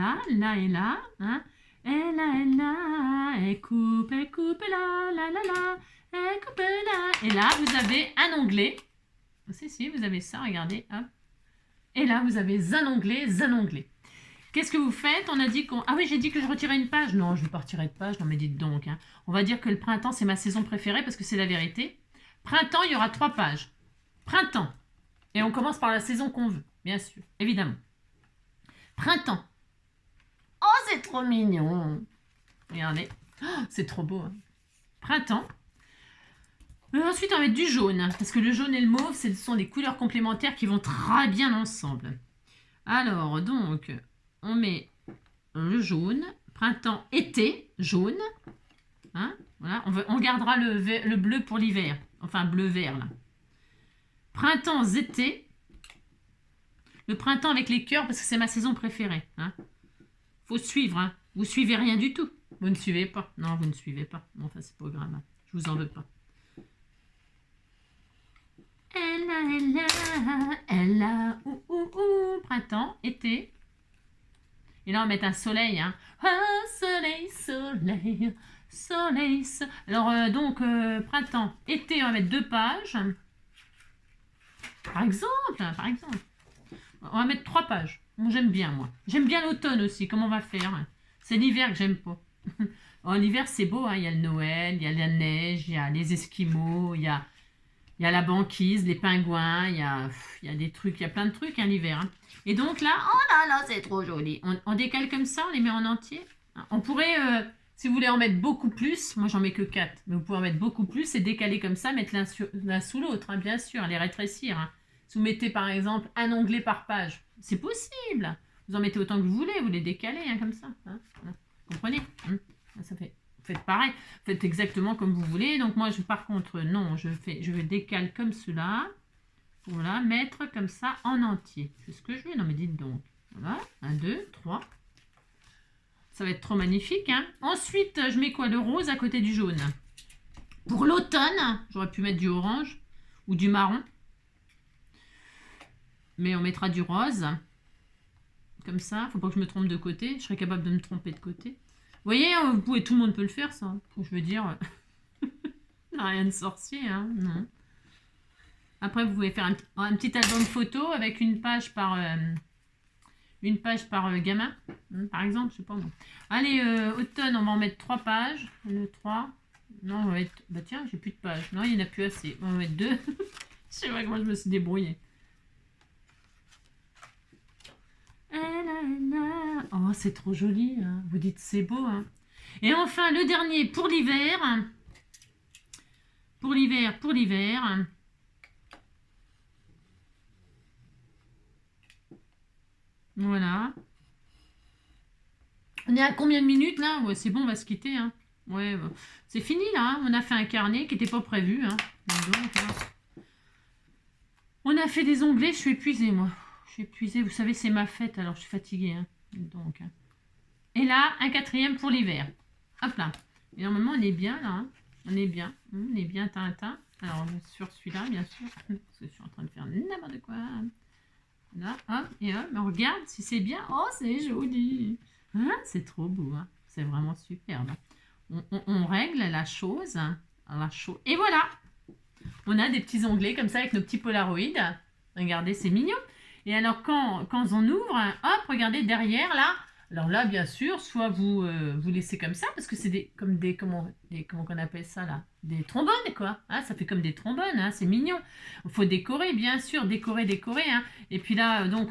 là, hein. Et là, elle coupe, la la la la, elle coupe la. Et là, vous avez un onglet. Si, vous avez ça, regardez, hop. Et là, vous avez un onglet. Qu'est-ce que vous faites? On a dit qu'on... Ah oui, j'ai dit que je retirais une page. Non, je ne vais pas retirer de page. Non, mais dites donc. Hein. On va dire que le printemps, c'est ma saison préférée parce que c'est la vérité. Printemps, il y aura 3 pages. Printemps. Et on commence par la saison qu'on veut, bien sûr, évidemment. Printemps. Oh, c'est trop mignon. Regardez. Oh, c'est trop beau. Hein. Printemps. Ensuite, on va mettre du jaune. Parce que le jaune et le mauve, ce sont des couleurs complémentaires qui vont très bien ensemble. Alors, donc, on met le jaune. Printemps, été, jaune. Hein, voilà. On gardera le bleu pour l'hiver. Enfin, bleu-vert, là. Printemps, été. Le printemps avec les cœurs, parce que c'est ma saison préférée. Hein. Faut suivre. Hein. Vous suivez rien du tout. Vous ne suivez pas. Non, vous ne suivez pas. Bon, enfin, c'est pas grave. Hein. Je vous en veux pas. Elle a, printemps, été. Et là, on va mettre un soleil. Hein. Oh, soleil. Alors, donc, printemps, été, on va mettre 2 pages. Par exemple. On va mettre 3 pages. Bon, j'aime bien, moi. J'aime bien l'automne aussi. Comment on va faire? C'est l'hiver que j'aime pas. L'hiver, c'est beau. Hein. Il y a le Noël, il y a la neige, il y a les Esquimaux, il y a la banquise, les pingouins, il y a des trucs, il y a plein de trucs hein, l'hiver. Hein. Et donc là, oh là, c'est trop joli. On décale comme ça, on les met en entier. On pourrait, si vous voulez en mettre beaucoup plus, moi j'en mets que 4, mais vous pouvez en mettre beaucoup plus et décaler comme ça, mettre l'un sous l'autre, hein, bien sûr, les rétrécir. Hein. Si vous mettez par exemple un onglet par page, c'est possible. Vous en mettez autant que vous voulez, vous les décalez hein, comme ça. Hein. Voilà. Vous comprenez hein. Ça fait... Faites pareil, faites exactement comme vous voulez. Donc moi, par contre, non, je décale comme cela. Voilà, mettre comme ça en entier. C'est ce que je veux. Non mais dites donc. Voilà, 1, 2, 3. Ça va être trop magnifique. Hein. Ensuite, je mets quoi? Le rose à côté du jaune. Pour l'automne, j'aurais pu mettre du orange ou du marron. Mais on mettra du rose. Comme ça, faut pas que je me trompe de côté. Je serais capable de me tromper de côté. Vous voyez, tout le monde peut le faire, ça. Je veux dire, rien de sorcier, hein, non. Après, vous pouvez faire un petit album photo avec une page par gamin, par exemple, je sais pas moi. Allez, automne, on va en mettre 3 pages. 3. Non, on va mettre... Bah tiens, j'ai plus de pages. Non, il n'y en a plus assez. On va mettre 2. Je sais pas comment je me suis débrouillée. Oh, c'est trop joli. Hein. Vous dites c'est beau. Hein. Et enfin, le dernier pour l'hiver. Pour l'hiver. Voilà. On est à combien de minutes là? Ouais, c'est bon, on va se quitter. Hein. Ouais, bah. C'est fini là. Hein. On a fait un carnet qui n'était pas prévu. Hein. Donc, hein. On a fait des onglets. Je suis épuisée, moi. Je suis épuisée. Vous savez, c'est ma fête, alors je suis fatiguée. Hein. Donc, hein. Et là, un 4e pour l'hiver. Hop là. Et normalement, on est bien là. Hein. On est bien. On est bien Tintin. Alors, sur celui-là, bien sûr. Parce que je suis en train de faire n'importe quoi. Là, hop, et hop. On regarde si c'est bien. Oh, c'est joli. Hein, c'est trop beau. Hein. C'est vraiment superbe. On règle la chose. Hein. Et voilà. On a des petits onglets comme ça avec nos petits polaroïdes. Regardez, c'est mignon. Et alors, quand on ouvre, hop, regardez derrière, là. Alors là, bien sûr, soit vous laissez comme ça, parce que c'est comment on appelle ça, là? Des trombones, quoi. Hein, ça fait comme des trombones, hein, c'est mignon. Il faut décorer, bien sûr, décorer. Hein. Et puis là, donc,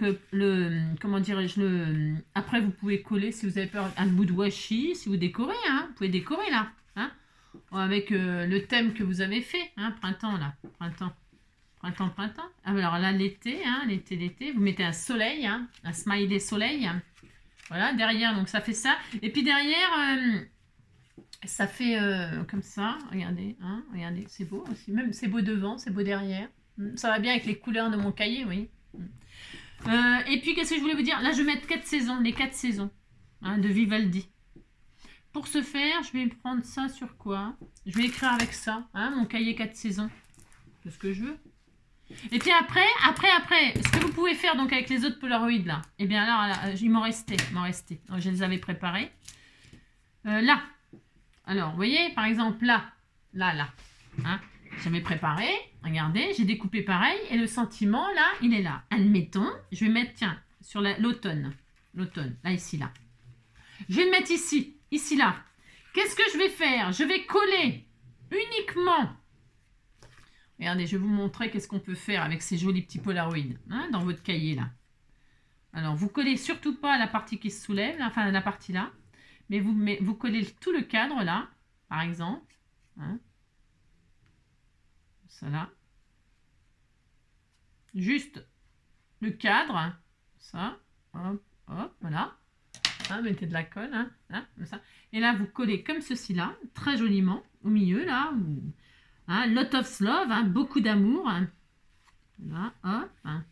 comment dirais-je, après, vous pouvez coller, si vous avez peur, un bout de washi, si vous décorez, hein. Vous pouvez décorer, là. Hein, avec le thème que vous avez fait, hein, printemps, là. Printemps. Alors là, l'été, hein, l'été, vous mettez un soleil, hein, un smiley soleil. Hein. Voilà, derrière, donc ça fait ça. Et puis derrière, ça fait comme ça. Regardez, hein, regardez, c'est beau aussi. Même c'est beau devant, c'est beau derrière. Ça va bien avec les couleurs de mon cahier, oui. Et puis, qu'est-ce que je voulais vous dire? Là, je vais mettre 4 saisons, les 4 saisons hein, de Vivaldi. Pour ce faire, je vais prendre ça sur quoi? Je vais écrire avec ça, hein, mon cahier 4 saisons. C'est ce que je veux. Et puis après, ce que vous pouvez faire donc avec les autres Polaroids là, eh bien là, il m'en restait. Donc, je les avais préparés. Là. Alors, vous voyez, par exemple, là. Hein, j'avais préparé, regardez, j'ai découpé pareil, et le sentiment, là, il est là. Admettons, je vais mettre, tiens, sur l'automne. L'automne, là, ici, là. Je vais le mettre ici, là. Qu'est-ce que je vais faire? Je vais coller uniquement. Regardez, je vais vous montrer qu'est-ce qu'on peut faire avec ces jolis petits Polaroids, hein, dans votre cahier, là. Alors, vous collez surtout pas la partie qui se soulève, là, enfin, la partie là, mais vous collez tout le cadre, là, par exemple. Hein. Ça, là. Juste le cadre, ça, hop, hop, voilà. Hein, mettez de la colle, hein, comme ça. Et là, vous collez comme ceci, là, très joliment, au milieu, là, hein, lot of love, hein, beaucoup d'amour. Hein. Voilà, hop. Hein.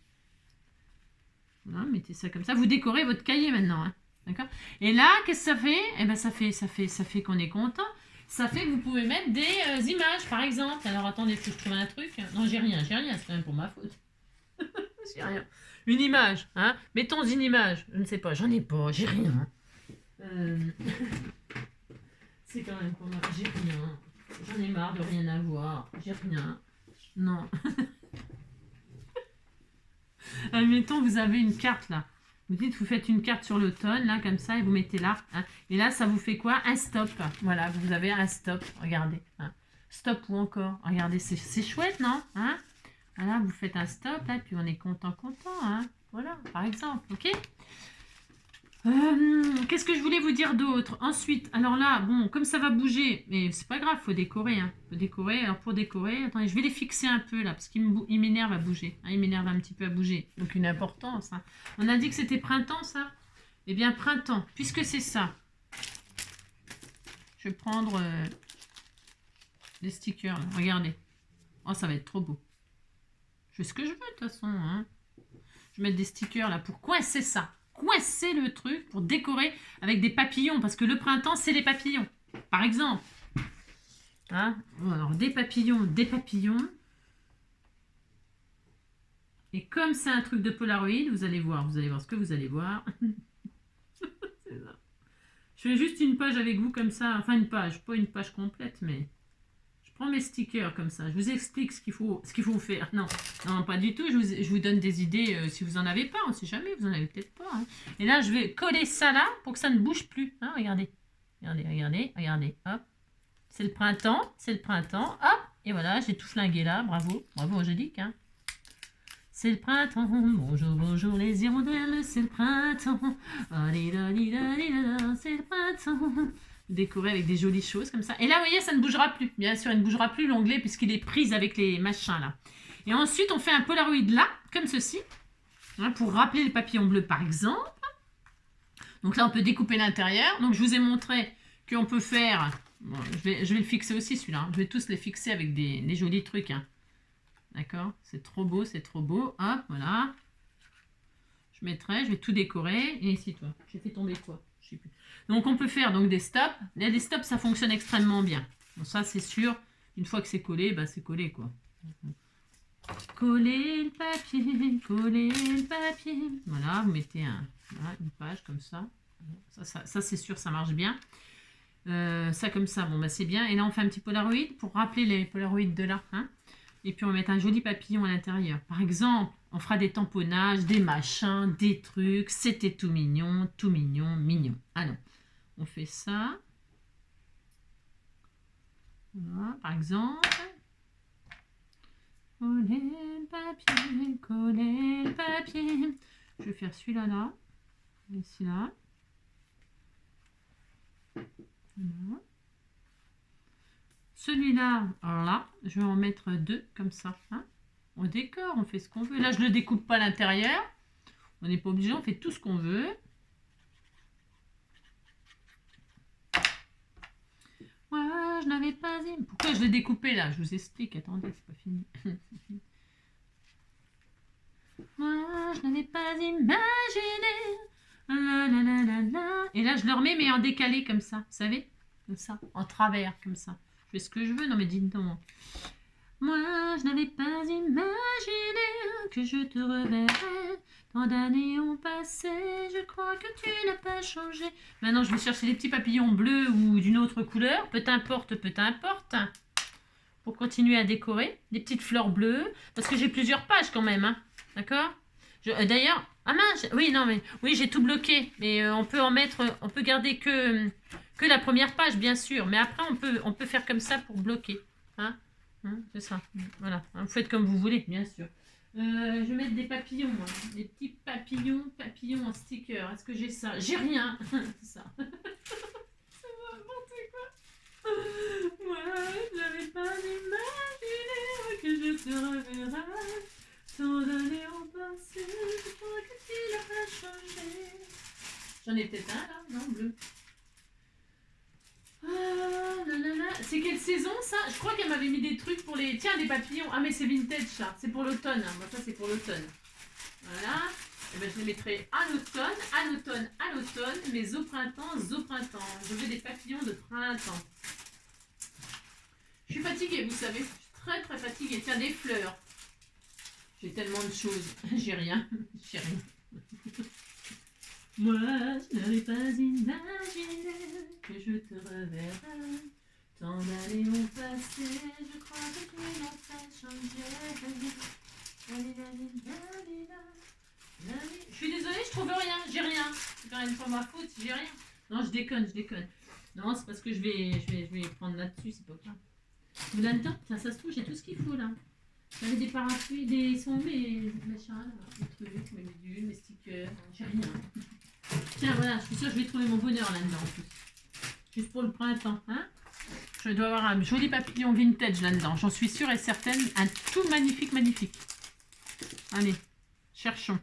Voilà, mettez ça comme ça. Vous décorez votre cahier maintenant. Hein. D'accord? Et là, qu'est-ce que ça fait? Eh bien, ça fait qu'on est content. Ça fait que vous pouvez mettre des images, par exemple. Alors, attendez, il faut que je trouve un truc. Non, j'ai rien, c'est quand même pour ma faute. J'ai rien. Une image, hein? Mettons une image. Je ne sais pas, j'en ai pas, j'ai rien. C'est quand même pour moi, j'ai rien. J'en ai marre de rien avoir. J'ai rien. Non. Admettons, vous avez une carte là. Vous faites une carte sur l'automne, là, comme ça, et vous mettez là. Hein. Et là, ça vous fait quoi? Un stop. Voilà, vous avez un stop. Regardez. Hein. Stop ou encore. Regardez, c'est chouette, non? Hein? Voilà, vous faites un stop, là, puis on est content. Hein. Voilà, par exemple. OK? Qu'est-ce que je voulais vous dire d'autre? Ensuite, alors là, bon, comme ça va bouger, mais c'est pas grave, faut décorer. Hein. Faut décorer. Alors pour décorer, attendez, je vais les fixer un peu là, parce qu'il m'énerve à bouger. Hein, il m'énerve un petit peu à bouger. Donc une importance. Hein. On a dit que c'était printemps, ça? Eh bien, printemps, puisque c'est ça. Je vais prendre des stickers, là. Regardez. Oh, ça va être trop beau. Je fais ce que je veux, de toute façon. Hein. Je vais mettre des stickers là pour coincer ça. Coincer le truc pour décorer avec des papillons, parce que le printemps, c'est les papillons, par exemple. Hein? Alors, des papillons. Et comme c'est un truc de Polaroid, vous allez voir ce que vous allez voir. C'est ça. Je fais juste une page avec vous comme ça, enfin une page, pas une page complète, mais je prends mes stickers comme ça. Je vous explique ce qu'il faut faire. Non, pas du tout. Je vous donne des idées si vous en avez pas. On sait jamais, vous en avez peut-être pas. Hein. Et là, je vais coller ça là pour que ça ne bouge plus. Hein, regardez. Hop. C'est le printemps. Hop. Et voilà, j'ai tout flingué là. Bravo, Angélique. Hein. C'est le printemps. Bonjour les hirondelles. C'est le printemps. C'est le printemps. Décorer avec des jolies choses comme ça. Et là, vous voyez, ça ne bougera plus. Bien sûr, il ne bougera plus l'onglet puisqu'il est pris avec les machins là. Et ensuite, on fait un Polaroid là, comme ceci, hein, pour rappeler le papillon bleu par exemple. Donc là, on peut découper l'intérieur. Donc je vous ai montré qu'on peut faire... Bon, je vais le fixer aussi celui-là. Hein. Je vais tous les fixer avec des jolis trucs. Hein. D'accord? C'est trop beau. Hop, voilà. Je vais tout décorer. Et ici, toi, j'ai fait tomber quoi? Je sais plus. Donc on peut faire donc des stops. Là, les stops, ça fonctionne extrêmement bien. Bon, ça, c'est sûr. Une fois que c'est collé, bah, c'est collé, quoi. Coller le papier. Voilà, vous mettez une page comme ça. Ça c'est sûr, ça marche bien. Ça comme ça, bon, bah, c'est bien. Et là, on fait un petit Polaroid pour rappeler les Polaroids de là. Hein. Et puis, on va mettre un joli papillon à l'intérieur. Par exemple, on fera des tamponnages, des machins, des trucs. C'était tout mignon. Alors, on fait ça. Voilà, par exemple. Coller le papier. Je vais faire celui-là, là. Et celui-là. Voilà. Celui-là, alors là, je vais en mettre deux, comme ça. Hein. On décore, on fait ce qu'on veut. Là, je ne le découpe pas à l'intérieur. On n'est pas obligé, on fait tout ce qu'on veut. Moi, je n'avais pas... Pourquoi je l'ai découpé, là? Je vous explique. Attendez, c'est pas fini. Moi, je n'avais pas imaginé. Et là, je le remets, mais en décalé, comme ça. Vous savez? Comme ça, en travers, comme ça. Je fais ce que je veux. Non, mais dites donc. Moi, je n'avais pas imaginé que je te reverrai. Tant d'années ont passé, je crois que tu n'as pas changé. Maintenant, je vais chercher les petits papillons bleus ou d'une autre couleur. Peu importe, peu importe. Pour continuer à décorer. Des petites fleurs bleues. Parce que j'ai plusieurs pages quand même. Hein. D'accord? D'ailleurs, ah mince, oui, non, mais oui, j'ai tout bloqué. Mais on peut en mettre, on peut garder que la première page, bien sûr. Mais après, on peut faire comme ça pour bloquer. Hein, c'est ça. Voilà. Vous faites comme vous voulez, bien sûr. Je vais mettre des papillons, moi. Des petits papillons en sticker. Est-ce que j'ai ça? J'ai rien. C'est ça. C'est n'importe quoi. Moi, je n'avais pas imaginé que je te reverrai. Tant d'années ont passé, je crois que tu n'as pas changé. J'en ai peut-être un là, non, bleu. C'est quelle saison ça? Je crois qu'elle m'avait mis des trucs pour les... Tiens, des papillons. Ah mais c'est vintage ça, c'est pour l'automne. Hein. Bon, ça c'est pour l'automne. Voilà. Et ben, je les mettrai à l'automne, mais au printemps. Je veux des papillons de printemps. Je suis fatiguée, vous savez. Je suis très très fatiguée. Tiens, des fleurs. J'ai tellement de choses. J'ai rien. Moi, je n'avais pas imaginé que je te reverrai. Tant d'années ont passé, je crois que tu n'as pas changé. Je suis désolée, je trouve rien, j'ai rien. C'est quand même pas ma faute si j'ai rien. Non, je déconne. Non, c'est parce que je vais prendre là-dessus, c'est pas grave. Mais là-dedans, ça se trouve, j'ai tout ce qu'il faut là. J'avais des parapluies, des sons, mes machins, là, mes trucs, mes bidules, mes stickers, j'ai rien. Tiens, voilà, je suis sûre que je vais trouver mon bonheur là-dedans en plus. Juste pour le printemps, hein. Je dois avoir un joli papillon vintage là-dedans. J'en suis sûre et certaine. Un tout magnifique. Allez, cherchons.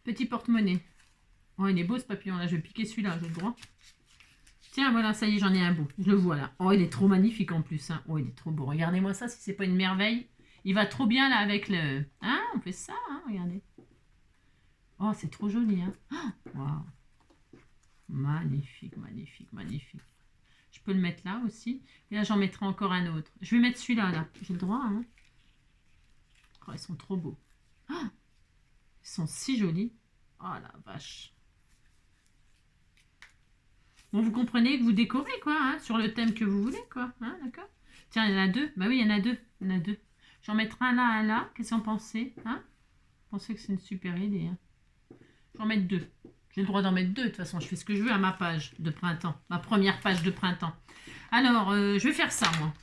Petit porte-monnaie. Oh, il est beau ce papillon-là. Je vais piquer celui-là, j'ai le droit. Tiens, voilà, ça y est, j'en ai un beau. Je le vois là. Oh, il est trop magnifique en plus. Hein. Oh, il est trop beau. Regardez-moi ça, si c'est pas une merveille. Il va trop bien là avec le... Hein, on fait ça, hein, regardez. Oh, c'est trop joli, hein. Oh, waouh. Magnifique. Je peux le mettre là aussi. Et là, j'en mettrai encore un autre. Je vais mettre celui-là, là. J'ai le droit, hein. Oh, ils sont trop beaux. Oh, ils sont si jolis. Oh, la vache. Bon, vous comprenez que vous décorez, quoi, hein, sur le thème que vous voulez, quoi. Hein, d'accord? Tiens, il y en a deux. Bah oui, il y en a deux. J'en mettrai un là. Qu'est-ce que vous en pensez, hein? Vous pensez que c'est une super idée, hein? J'en mets deux. J'ai le droit d'en mettre deux, de toute façon. Je fais ce que je veux à ma page de printemps. Ma première page de printemps. Alors, je vais faire ça, moi.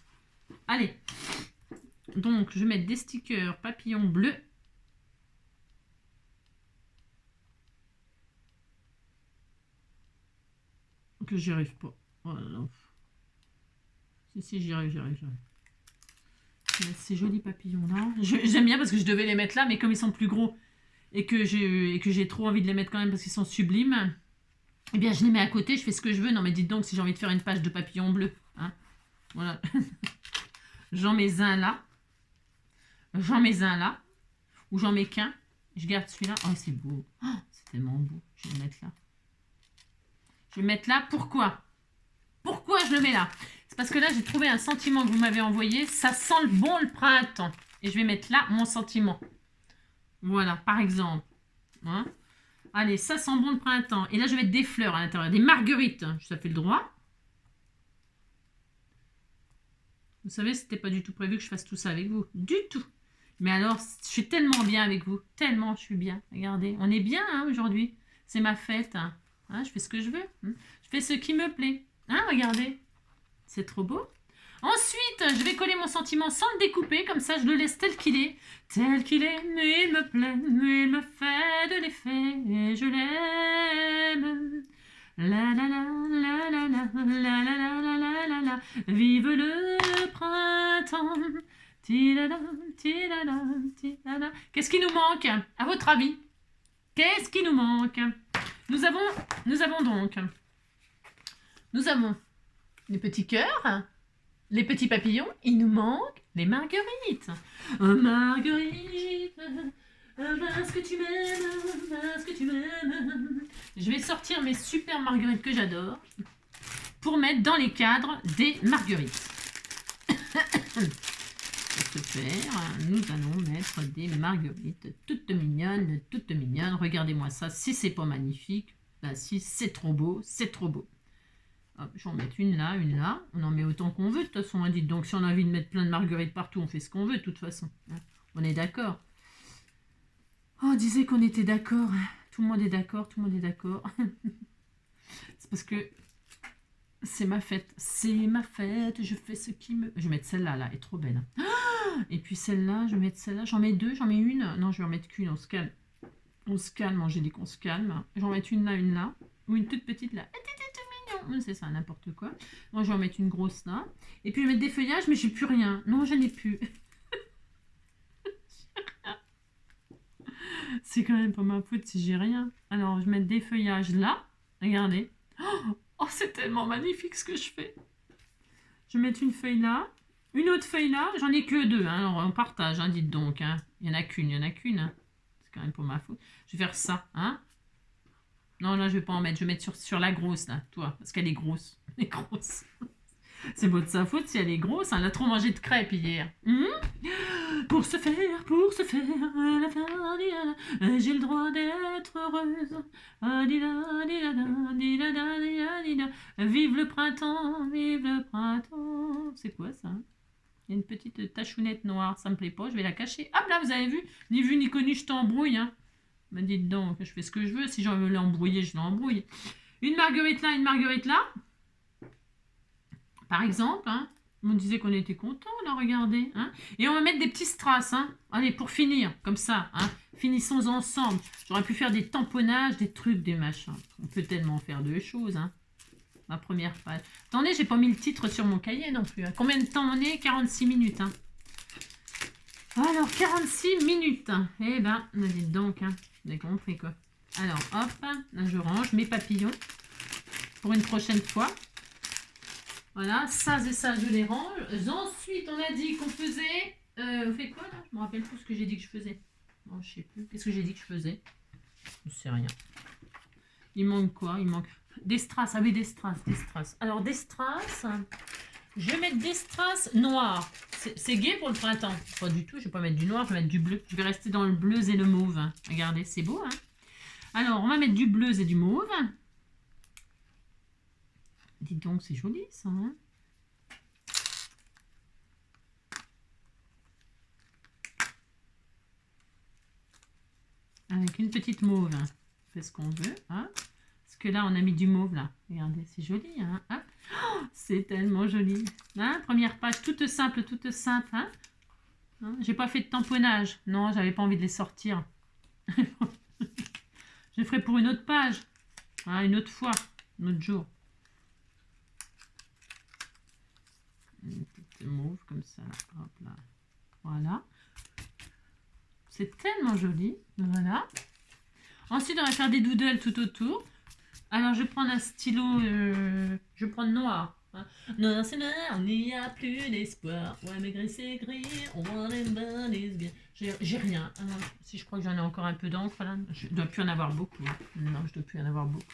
Allez. Donc, je vais mettre des stickers papillons bleus. Que j'y arrive pas. Oh là là. Si, j'y arrive. Je vais mettre ces jolis papillons-là. J'aime bien parce que je devais les mettre là, mais comme ils sont plus gros... et que j'ai trop envie de les mettre quand même parce qu'ils sont sublimes, eh bien je les mets à côté, je fais ce que je veux. Non mais dites donc si j'ai envie de faire une page de papillon bleu, hein, voilà. J'en mets un là, ou j'en mets qu'un, je garde celui-là. Oh c'est beau, oh, c'est tellement beau, je vais le mettre là. Pourquoi je le mets là? C'est parce que là j'ai trouvé un sentiment que vous m'avez envoyé, ça sent le printemps, et je vais mettre là mon sentiment. Voilà, par exemple. Hein? Allez, ça sent bon le printemps. Et là, je vais mettre des fleurs à l'intérieur. Des marguerites. Ça fait le droit. Vous savez, c'était pas du tout prévu que je fasse tout ça avec vous. Du tout. Mais alors, je suis tellement bien avec vous. Tellement je suis bien. Regardez, on est bien hein, aujourd'hui. C'est ma fête. Hein. Hein, je fais ce que je veux. Hein. Je fais ce qui me plaît. Hein, regardez. C'est trop beau. Ensuite, je vais coller mon sentiment sans le découper, comme ça je le laisse tel qu'il est. Tel qu'il est, mais il me plaît, mais il me fait de l'effet, et je l'aime. La la la la la la la la la la la la. Vive le printemps. Tidada, tidada, tidada. Qu'est-ce qui nous manque, à votre avis? Qu'est-ce qui nous manque? Nous avons donc les petits cœurs. Les petits papillons, il nous manque les marguerites. Oh, Marguerite, parce que tu m'aimes. Je vais sortir mes super marguerites que j'adore pour mettre dans les cadres des marguerites. Pour ce faire, nous allons mettre des marguerites toutes mignonnes, toutes mignonnes. Regardez-moi ça, si c'est pas magnifique, ben si, c'est trop beau, c'est trop beau. Hop, je vais en mettre une là, une là. On en met autant qu'on veut, de toute façon, hein, dites donc. Si on a envie de mettre plein de marguerites partout, on fait ce qu'on veut, de toute façon. Hein. On est d'accord. Oh, on disait qu'on était d'accord. Tout le monde est d'accord, tout le monde est d'accord. C'est parce que c'est ma fête. C'est ma fête, je fais ce qui me... Je vais mettre celle-là, là, elle est trop belle. Et puis celle-là, je vais mettre celle-là. J'en mets deux, j'en mets une. Non, je vais en mettre qu'une, on se calme. On se calme, Angélique, on se calme. J'en mets une là. Ou une toute petite là. C'est ça, n'importe quoi. Moi, je vais en mettre une grosse là. Et puis, je vais mettre des feuillages, mais j'ai plus rien. Non, je n'ai plus. C'est quand même pas ma faute si j'ai rien. Alors, je vais mettre des feuillages là. Regardez. Oh, c'est tellement magnifique ce que je fais. Je vais mettre une feuille là. Une autre feuille là. J'en ai que deux. Hein. Alors, on partage, hein, dites donc. Hein. Il n'y en a qu'une, Hein. C'est quand même pas ma faute. Je vais faire ça. Hein. Non, là, je vais pas en mettre. Je vais mettre sur la grosse, là, toi. Parce qu'elle est grosse. Elle est grosse. C'est beau de sa faute si elle est grosse. Elle a trop mangé de crêpes hier. Pour se faire, j'ai le droit d'être heureuse. Vive le printemps, vive le printemps. C'est quoi ça? Il y a une petite tachounette noire. Ça me plaît pas. Je vais la cacher. Hop là, vous avez vu? Ni vu ni connu, je t'embrouille. Hein. Me dites donc, je fais ce que je veux. Si j'en veux l'embrouiller, je l'embrouille. Une marguerite là, une marguerite là. Par exemple, hein, on disait qu'on était content, là, regardez. Hein. Et on va mettre des petits strass. Hein. Allez, pour finir, comme ça. Hein. Finissons ensemble. J'aurais pu faire des tamponnages, des trucs, des machins. On peut tellement faire de choses. Hein. Ma première page. Attendez, j'ai pas mis le titre sur mon cahier non plus. Hein. Combien de temps on est? 46 minutes. Hein. Alors, 46 minutes. Eh ben, dites donc. Hein. Vous avez compris, quoi. Alors, hop, là, je range mes papillons pour une prochaine fois. Voilà, ça et ça, je les range. Ensuite, on a dit qu'on faisait... on fait quoi, là? Je me rappelle plus ce que j'ai dit que je faisais. Non, je sais plus. Qu'est-ce que j'ai dit que je faisais? Je sais rien. Il manque quoi? Il manque des strass. Ah oui, des strass. Alors, des strass... Je vais mettre des strass noirs. C'est gai pour le printemps. Pas du tout, je vais pas mettre du noir, je vais mettre du bleu. Je vais rester dans le bleu et le mauve. Hein. Regardez, c'est beau. Hein. Alors, on va mettre du bleu et du mauve. Dites donc, c'est joli ça. Hein. Avec une petite mauve. Hein. On fait ce qu'on veut. Hein. Parce que là, on a mis du mauve là. Regardez, c'est joli. Hein. Oh, c'est tellement joli. Hein. Première page, toute simple. Hein. Hein. J'ai pas fait de tamponnage. Non, j'avais pas envie de les sortir. Je ferai pour une autre page. Hein, une autre fois. Un autre jour. Une petite mauve comme ça. Hop là. Voilà. C'est tellement joli. Voilà. Ensuite, on va faire des doodles tout autour. Alors, je vais prendre un stylo. Je prends noir. Hein. Noir, c'est noir. Il n'y a plus d'espoir. Ouais, mais gris, c'est gris. On va les bien. J'ai rien. Alors, si je crois que j'en ai encore un peu d'encre là. Je ne dois plus en avoir beaucoup. Hein. Non, je ne dois plus en avoir beaucoup.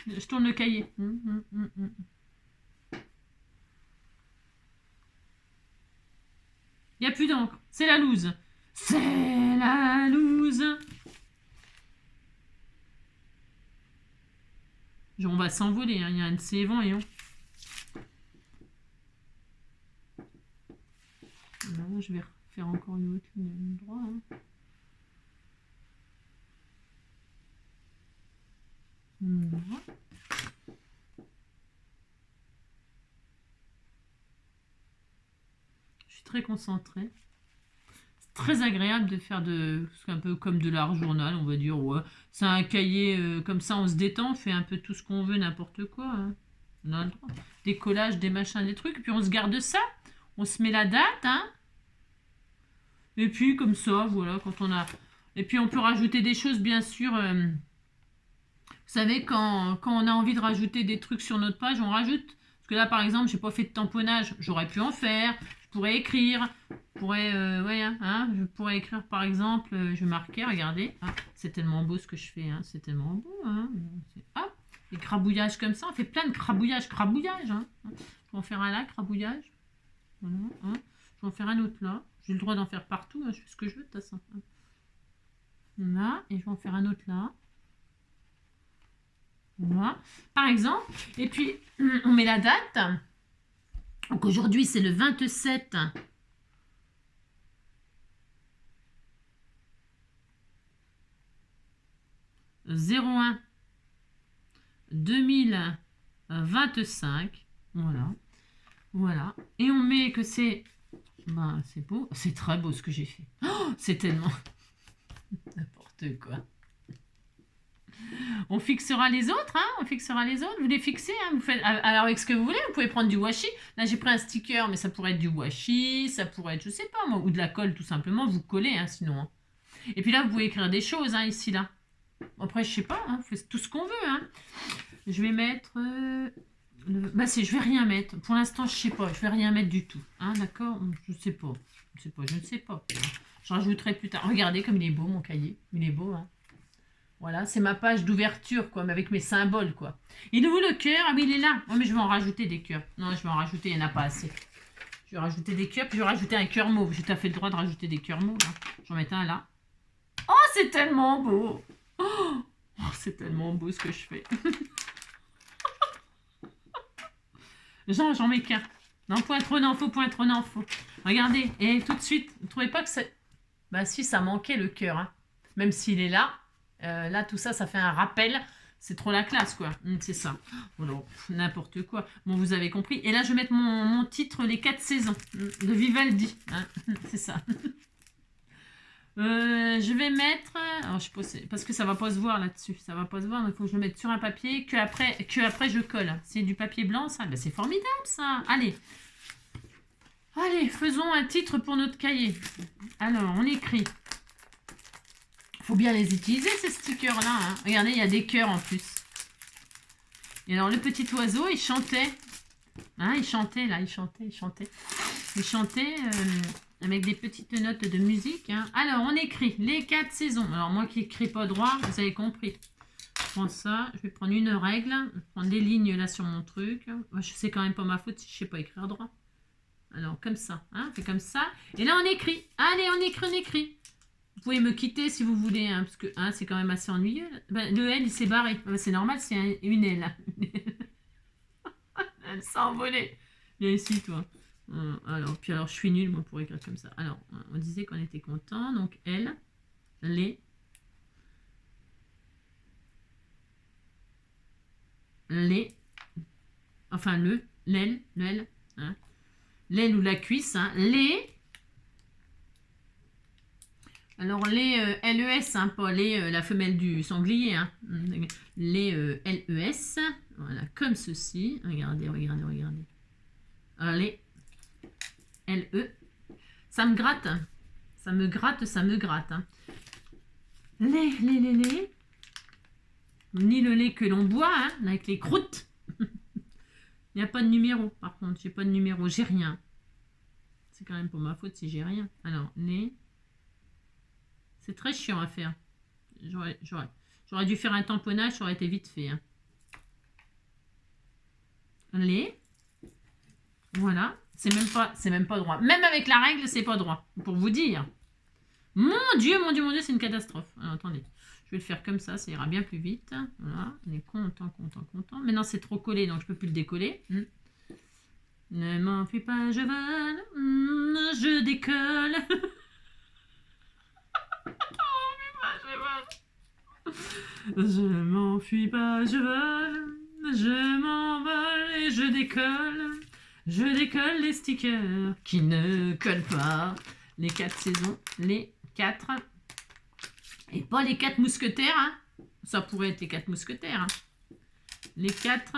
Je tourne le cahier. Il n'y a plus d'encre. C'est la loose. C'est la loose. On va s'envoler. Hein. Il y a un de ces vents et on... Là, je vais faire encore une autre ligne droite. Hein. Je suis très concentrée. C'est très agréable de faire un peu comme de l'art journal, on va dire. Ouais. C'est un cahier comme ça, on se détend, on fait un peu tout ce qu'on veut, n'importe quoi. Hein. On a le droit. Des collages, des machins, des trucs. Et puis on se garde ça. On se met la date. Hein. Et puis comme ça, voilà, quand on a... Et puis on peut rajouter des choses, bien sûr. Vous savez, quand on a envie de rajouter des trucs sur notre page, on rajoute Parce que là, par exemple, j'ai pas fait de tamponnage. J'aurais pu en faire. Je pourrais écrire. Je pourrais, je pourrais écrire, par exemple, je vais marquer, regardez. Ah, c'est tellement beau ce que je fais. Hein, c'est tellement beau. Hein. Ah, des crabouillages comme ça. On fait plein de crabouillages. Hein. Je vais en faire un là, crabouillage. Voilà, hein. Je vais en faire un autre là. J'ai le droit d'en faire partout. Hein. Je fais ce que je veux de toute façon. Là. Et je vais en faire un autre là. Voilà, par exemple. Et puis, on met la date. Donc aujourd'hui, c'est le 27 01 2025. Voilà. Voilà. Et on met que c'est... Ben, c'est beau. C'est très beau ce que j'ai fait. Oh, c'est tellement... N'importe quoi. On fixera les autres, hein, on fixera les autres, vous les fixez, hein, vous faites, alors avec ce que vous voulez, vous pouvez prendre du washi, là j'ai pris un sticker, mais ça pourrait être du washi, ça pourrait être, je sais pas moi, ou de la colle tout simplement, vous collez, hein, sinon. Hein. Et puis là, vous pouvez écrire des choses, hein, ici, là. Après, je sais pas, hein, on fait tout ce qu'on veut, hein. Je vais mettre, je vais rien mettre, pour l'instant, je sais pas, je vais rien mettre du tout, hein, d'accord, je ne sais pas, je ne sais pas, je rajouterai plus tard, regardez comme il est beau mon cahier, il est beau, hein. Voilà, c'est ma page d'ouverture, quoi, mais avec mes symboles, quoi. Il est où le cœur? Ah oui, il est là. Oh, mais je vais en rajouter des cœurs. Non, je vais en rajouter, il n'y en a pas assez. Je vais rajouter des cœurs, puis je vais rajouter un cœur mauve. J'ai tout à fait le droit de rajouter des cœurs mauves. Hein. Je vais en mettre un là. Oh, c'est tellement beau! Oh, c'est tellement beau ce que je fais. J'en mets qu'un. Non, point trop, non, faux, point trop, non, faux. Regardez, et tout de suite, vous ne trouvez pas que c'est... Bah si, ça manquait le cœur, hein. Même s'il est là. Là, tout ça, ça fait un rappel. C'est trop la classe, quoi. C'est ça. Voilà, n'importe quoi. Bon, vous avez compris. Et là, je vais mettre mon titre, Les 4 saisons, de Vivaldi. Hein. C'est ça. Je vais mettre... Alors, je sais pas, parce que ça va pas se voir là-dessus. Ça va pas se voir, donc il faut que je le mette sur un papier que après je colle. C'est du papier blanc, ça. Ben, c'est formidable, ça. Allez. Allez, faisons un titre pour notre cahier. Alors, on écrit... Faut bien les utiliser, ces stickers-là. Hein. Regardez, il y a des cœurs en plus. Et alors, le petit oiseau, il chantait. Hein, il chantait, là, il chantait. Il chantait avec des petites notes de musique. Hein. Alors, on écrit les 4 saisons. Alors, moi qui n'écris pas droit, vous avez compris. Je prends ça, je vais prendre une règle. Je vais prendre des lignes, là, sur mon truc. Moi, je sais quand même pas ma faute si je sais pas écrire droit. Alors, comme ça. Hein, on fait comme ça. Et là, on écrit. Allez, on écrit. Vous pouvez me quitter si vous voulez, hein, parce que hein, c'est quand même assez ennuyeux. Ben, le L, il s'est barré. Ben, c'est normal, c'est une L. Elle s'est envolée. Viens ici, toi. Alors, je suis nulle, moi, pour écrire comme ça. Alors, on disait qu'on était content. Donc, L, les, enfin, l'aile, hein. L'aile ou la cuisse, hein, les... Alors, les LES, hein, pas les, la femelle du sanglier, hein. Les LES, voilà, comme ceci. Regardez. Les LE. Ça me gratte. Ça me gratte. Hein. Les. Ni le lait que l'on boit, hein, avec les croûtes. Il n'y a pas de numéro, par contre. J'ai pas de numéro, j'ai rien. C'est quand même pour ma faute si j'ai rien. Alors, les... C'est très chiant à faire. J'aurais dû faire un tamponnage, ça aurait été vite fait. Hein. Les. Voilà. C'est même pas droit. Même avec la règle, c'est pas droit. Pour vous dire. Mon Dieu, c'est une catastrophe. Alors, attendez. Je vais le faire comme ça ira bien plus vite. Voilà. On est content. Maintenant, c'est trop collé, donc je peux plus le décoller. Ne m'en fais pas, je vole. Je décolle. Je m'enfuis pas, je vole, je m'envole et je décolle. Je décolle les stickers qui ne collent pas. Les 4 saisons, les 4. Et pas les 4 mousquetaires. Hein. Ça pourrait être les 4 mousquetaires. Hein. Les 4,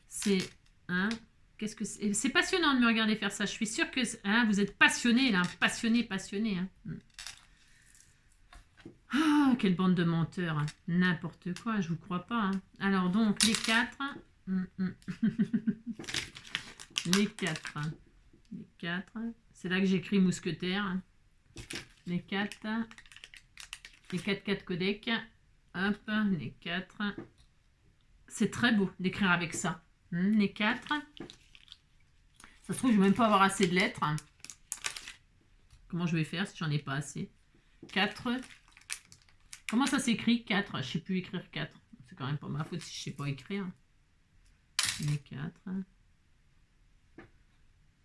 c'est... Hein, qu'est-ce que c'est? C'est passionnant de me regarder faire ça. Je suis sûre que hein, vous êtes passionnés, là. Passionnés. Hein. Oh, quelle bande de menteurs. Hein. N'importe quoi, je vous crois pas. Hein. Alors donc, les 4, Les 4. Les 4. C'est là que j'écris mousquetaire. Les 4. Les 4 codec. Hop, les 4. C'est très beau d'écrire avec ça. Les 4. Ça se trouve, je ne vais même pas avoir assez de lettres. Comment je vais faire si j'en ai pas assez? 4. Comment ça s'écrit 4? Je ne sais plus écrire 4. C'est quand même pas ma faute si je ne sais pas écrire. Les 4.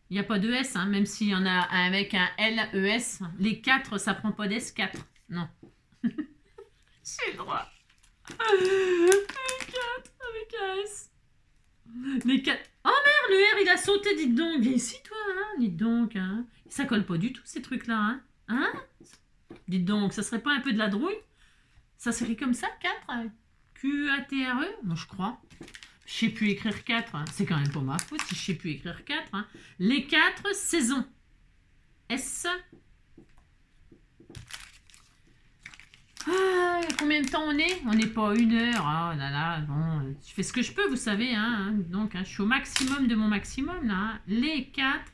Il n'y a pas de S, hein, même s'il y en a un avec un L, E, S. Les 4, ça prend pas d'S, 4. Non. J'ai le droit. Les 4 avec un S. Les 4. Oh merde, le R, il a sauté, dites donc. Viens ici, toi, hein. Dites donc, hein. Ça colle pas du tout, ces trucs-là, hein. Hein? Dites donc, ça serait pas un peu de la drouille? Ça serait comme ça, 4? Q-A-T-R-E? Moi, je crois. Je sais plus écrire 4. Hein. C'est quand même pas ma faute si je sais plus écrire 4. Hein. Les 4 saisons. S. Ah, combien de temps on est? On n'est pas à 1 heure. Oh là là, bon. Je fais ce que je peux, vous savez. Hein. Donc, hein, je suis au maximum de mon maximum. Là, hein. Les 4.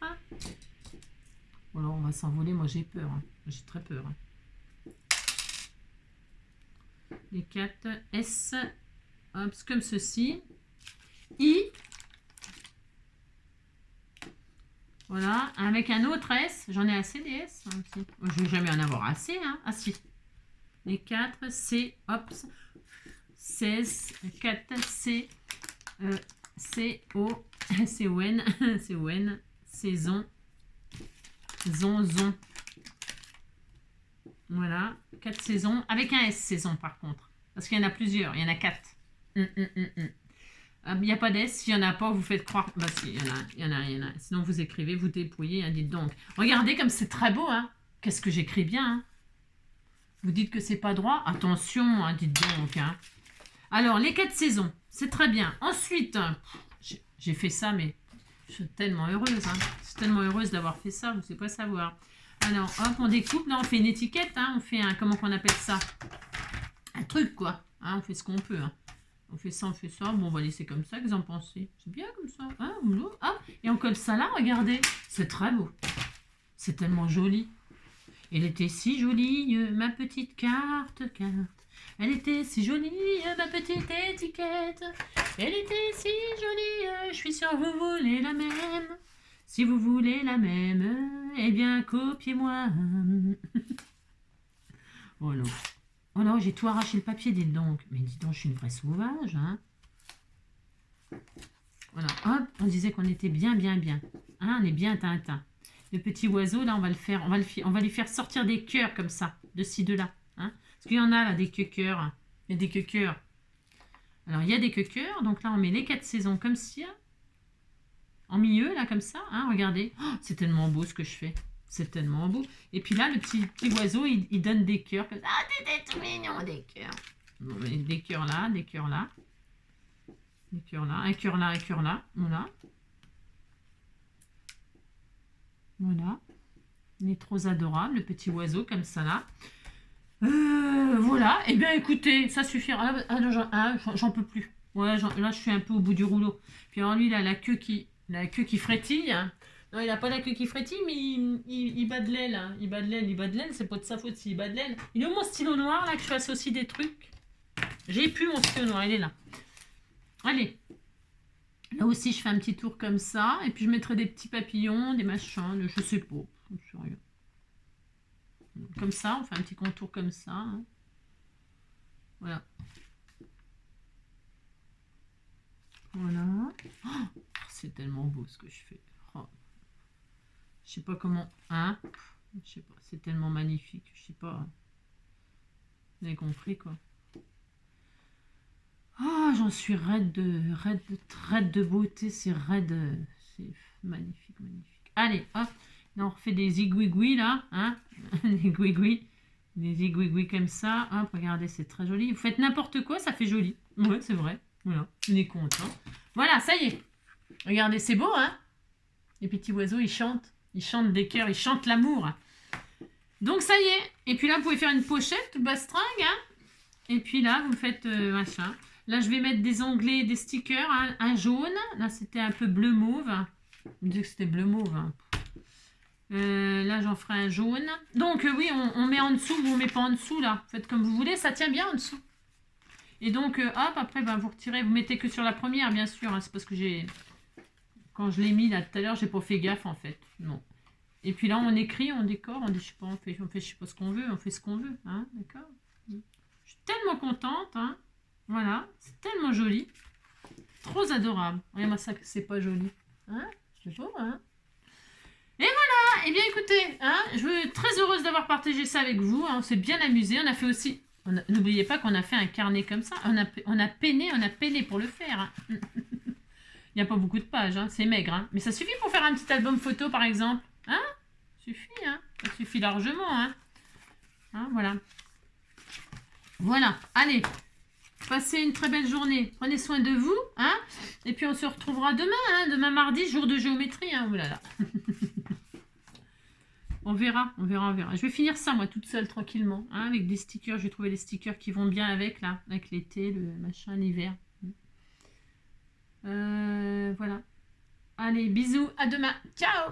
Voilà, on va s'envoler. Moi, j'ai peur. Hein. J'ai très peur. Hein. Les 4. S. Hop, comme ceci. I. Voilà, avec un autre S. J'en ai assez des S. Hein, aussi. Je ne vais jamais en avoir assez. Hein. Ah si. Les 4, C, hop. 16, 4, C, C, O, C, O, N, C, O, N, saison, zon. Voilà, 4 saisons. Avec un S, saison par contre. Parce qu'il y en a plusieurs, il y en a 4. Il n'y a pas d'S, s'il n'y en a pas, vous faites croire. Bah si, il y en a. Sinon, vous écrivez, vous dépouillez, hein, dites donc. Regardez comme c'est très beau, hein. Qu'est-ce que j'écris bien, hein. Vous dites que c'est pas droit. Attention, hein, dites donc, hein. Alors, les 4 saisons, c'est très bien. Ensuite, j'ai fait ça, mais je suis tellement heureuse, hein. Je suis tellement heureuse d'avoir fait ça, vous ne savez pas savoir. Alors, hop, on découpe. Là, on fait une étiquette, hein. On fait un, comment qu'on appelle ça? Un truc, quoi. Hein, on fait ce qu'on peut, hein. On fait ça. Bon, on va laisser comme ça. Qu'est-ce que vous en pensez? C'est bien comme ça. Hein, ah, et on colle ça là, regardez. C'est très beau. C'est tellement joli. Elle était si jolie, ma petite carte. Elle était si jolie, ma petite étiquette. Elle était si jolie, je suis sûre vous voulez la même. Si vous voulez la même, eh bien copiez-moi. Oh non. Oh non, j'ai tout arraché le papier, dites donc. Mais dites donc, je suis une vraie sauvage, hein. Voilà, hop, on disait qu'on était bien. Hein, on est bien Tintin. Le petit oiseau, là, on va lui faire sortir des cœurs comme ça, de ci, de là. Hein. Parce qu'il y en a, là, des queues-cœurs. Il y a des queues-cœurs. Alors, il y a des queues-cœurs. Donc là, on met les 4 saisons comme ci. Hein, en milieu, là, comme ça. Hein, regardez. Oh, c'est tellement beau ce que je fais. C'est tellement beau. Et puis là, le petit oiseau, il donne des cœurs. Ah, t'étais tout mignon, des cœurs. Bon, des cœurs là, des cœurs là. Des cœurs là. Un cœur là, un cœur là. Voilà. Voilà. Il est trop adorable, le petit oiseau, comme ça là. Voilà. Eh bien, écoutez, ça suffira. J'en peux plus. Ouais, là, je suis un peu au bout du rouleau. Puis alors, lui, il a la queue qui frétille. Hein. Non, il n'a pas la queue qui frétille, mais il bat de l'aile. Hein. Il bat de l'aile. C'est pas de sa faute s'il bat de l'aile. Il est où mon stylo noir, là, que je fasse aussi des trucs? J'ai plus mon stylo noir, il est là. Allez. Là aussi, je fais un petit tour comme ça. Et puis, je mettrai des petits papillons, des machins, je sais pas. Je sais rien. Comme ça, on fait un petit contour comme ça. Hein. Voilà. Voilà. Oh, c'est tellement beau ce que je fais. Oh. Je sais pas comment. Hein? Je sais pas. C'est tellement magnifique. Je sais pas. Vous avez compris quoi. Ah, j'en suis raide de beauté. C'est raide. C'est magnifique. Allez, hop. Là, on refait des zigouigouis là. Hein? Des zigouigouis. Des zigouigouis comme ça. Hop, regardez, c'est très joli. Vous faites n'importe quoi, ça fait joli. Ouais, c'est vrai. Voilà, on est content. Voilà, ça y est. Regardez, c'est beau, hein? Les petits oiseaux, ils chantent. Ils chantent des cœurs, ils chantent l'amour. Donc, ça y est. Et puis là, vous pouvez faire une pochette, bastringue, hein? Et puis là, vous faites machin. Là, je vais mettre des onglets, des stickers, hein, un jaune. Là, c'était un peu bleu mauve. On dit que c'était bleu mauve. Hein. Là, j'en ferai un jaune. Donc, oui, on met en dessous ou on met pas en dessous, là. Faites comme vous voulez, ça tient bien en dessous. Et donc, hop, après, ben, vous retirez. Vous mettez que sur la première, bien sûr. Hein, c'est parce que j'ai... Quand je l'ai mis, là, tout à l'heure, j'ai pas fait gaffe, en fait. Non. Et puis là, on écrit, on décore, on dit, je sais pas, on fait je sais pas ce qu'on veut, on fait ce qu'on veut. Hein, d'accord. Je suis tellement contente, hein. Voilà, c'est tellement joli. Trop adorable. Regarde-moi ça, que c'est pas joli. Hein, c'est beau, hein. Et voilà, et bien écoutez, hein, je suis très heureuse d'avoir partagé ça avec vous. Hein, on s'est bien amusé. On a fait aussi... N'oubliez pas qu'on a fait un carnet comme ça. On a peiné pour le faire. Hein. Il n'y a pas beaucoup de pages, hein, c'est maigre. Hein. Mais ça suffit pour faire un petit album photo, par exemple. Hein, suffit, hein. Ça suffit largement. Hein. Hein, voilà. Voilà, allez. Passez une très belle journée. Prenez soin de vous. Hein. Et puis on se retrouvera demain. Hein, demain mardi, jour de géométrie. Hein, oulala. On verra. Je vais finir ça, moi, toute seule, tranquillement. Hein, avec des stickers. Je vais trouver les stickers qui vont bien avec, là. Avec l'été, le machin, l'hiver. Voilà. Allez, bisous. À demain. Ciao.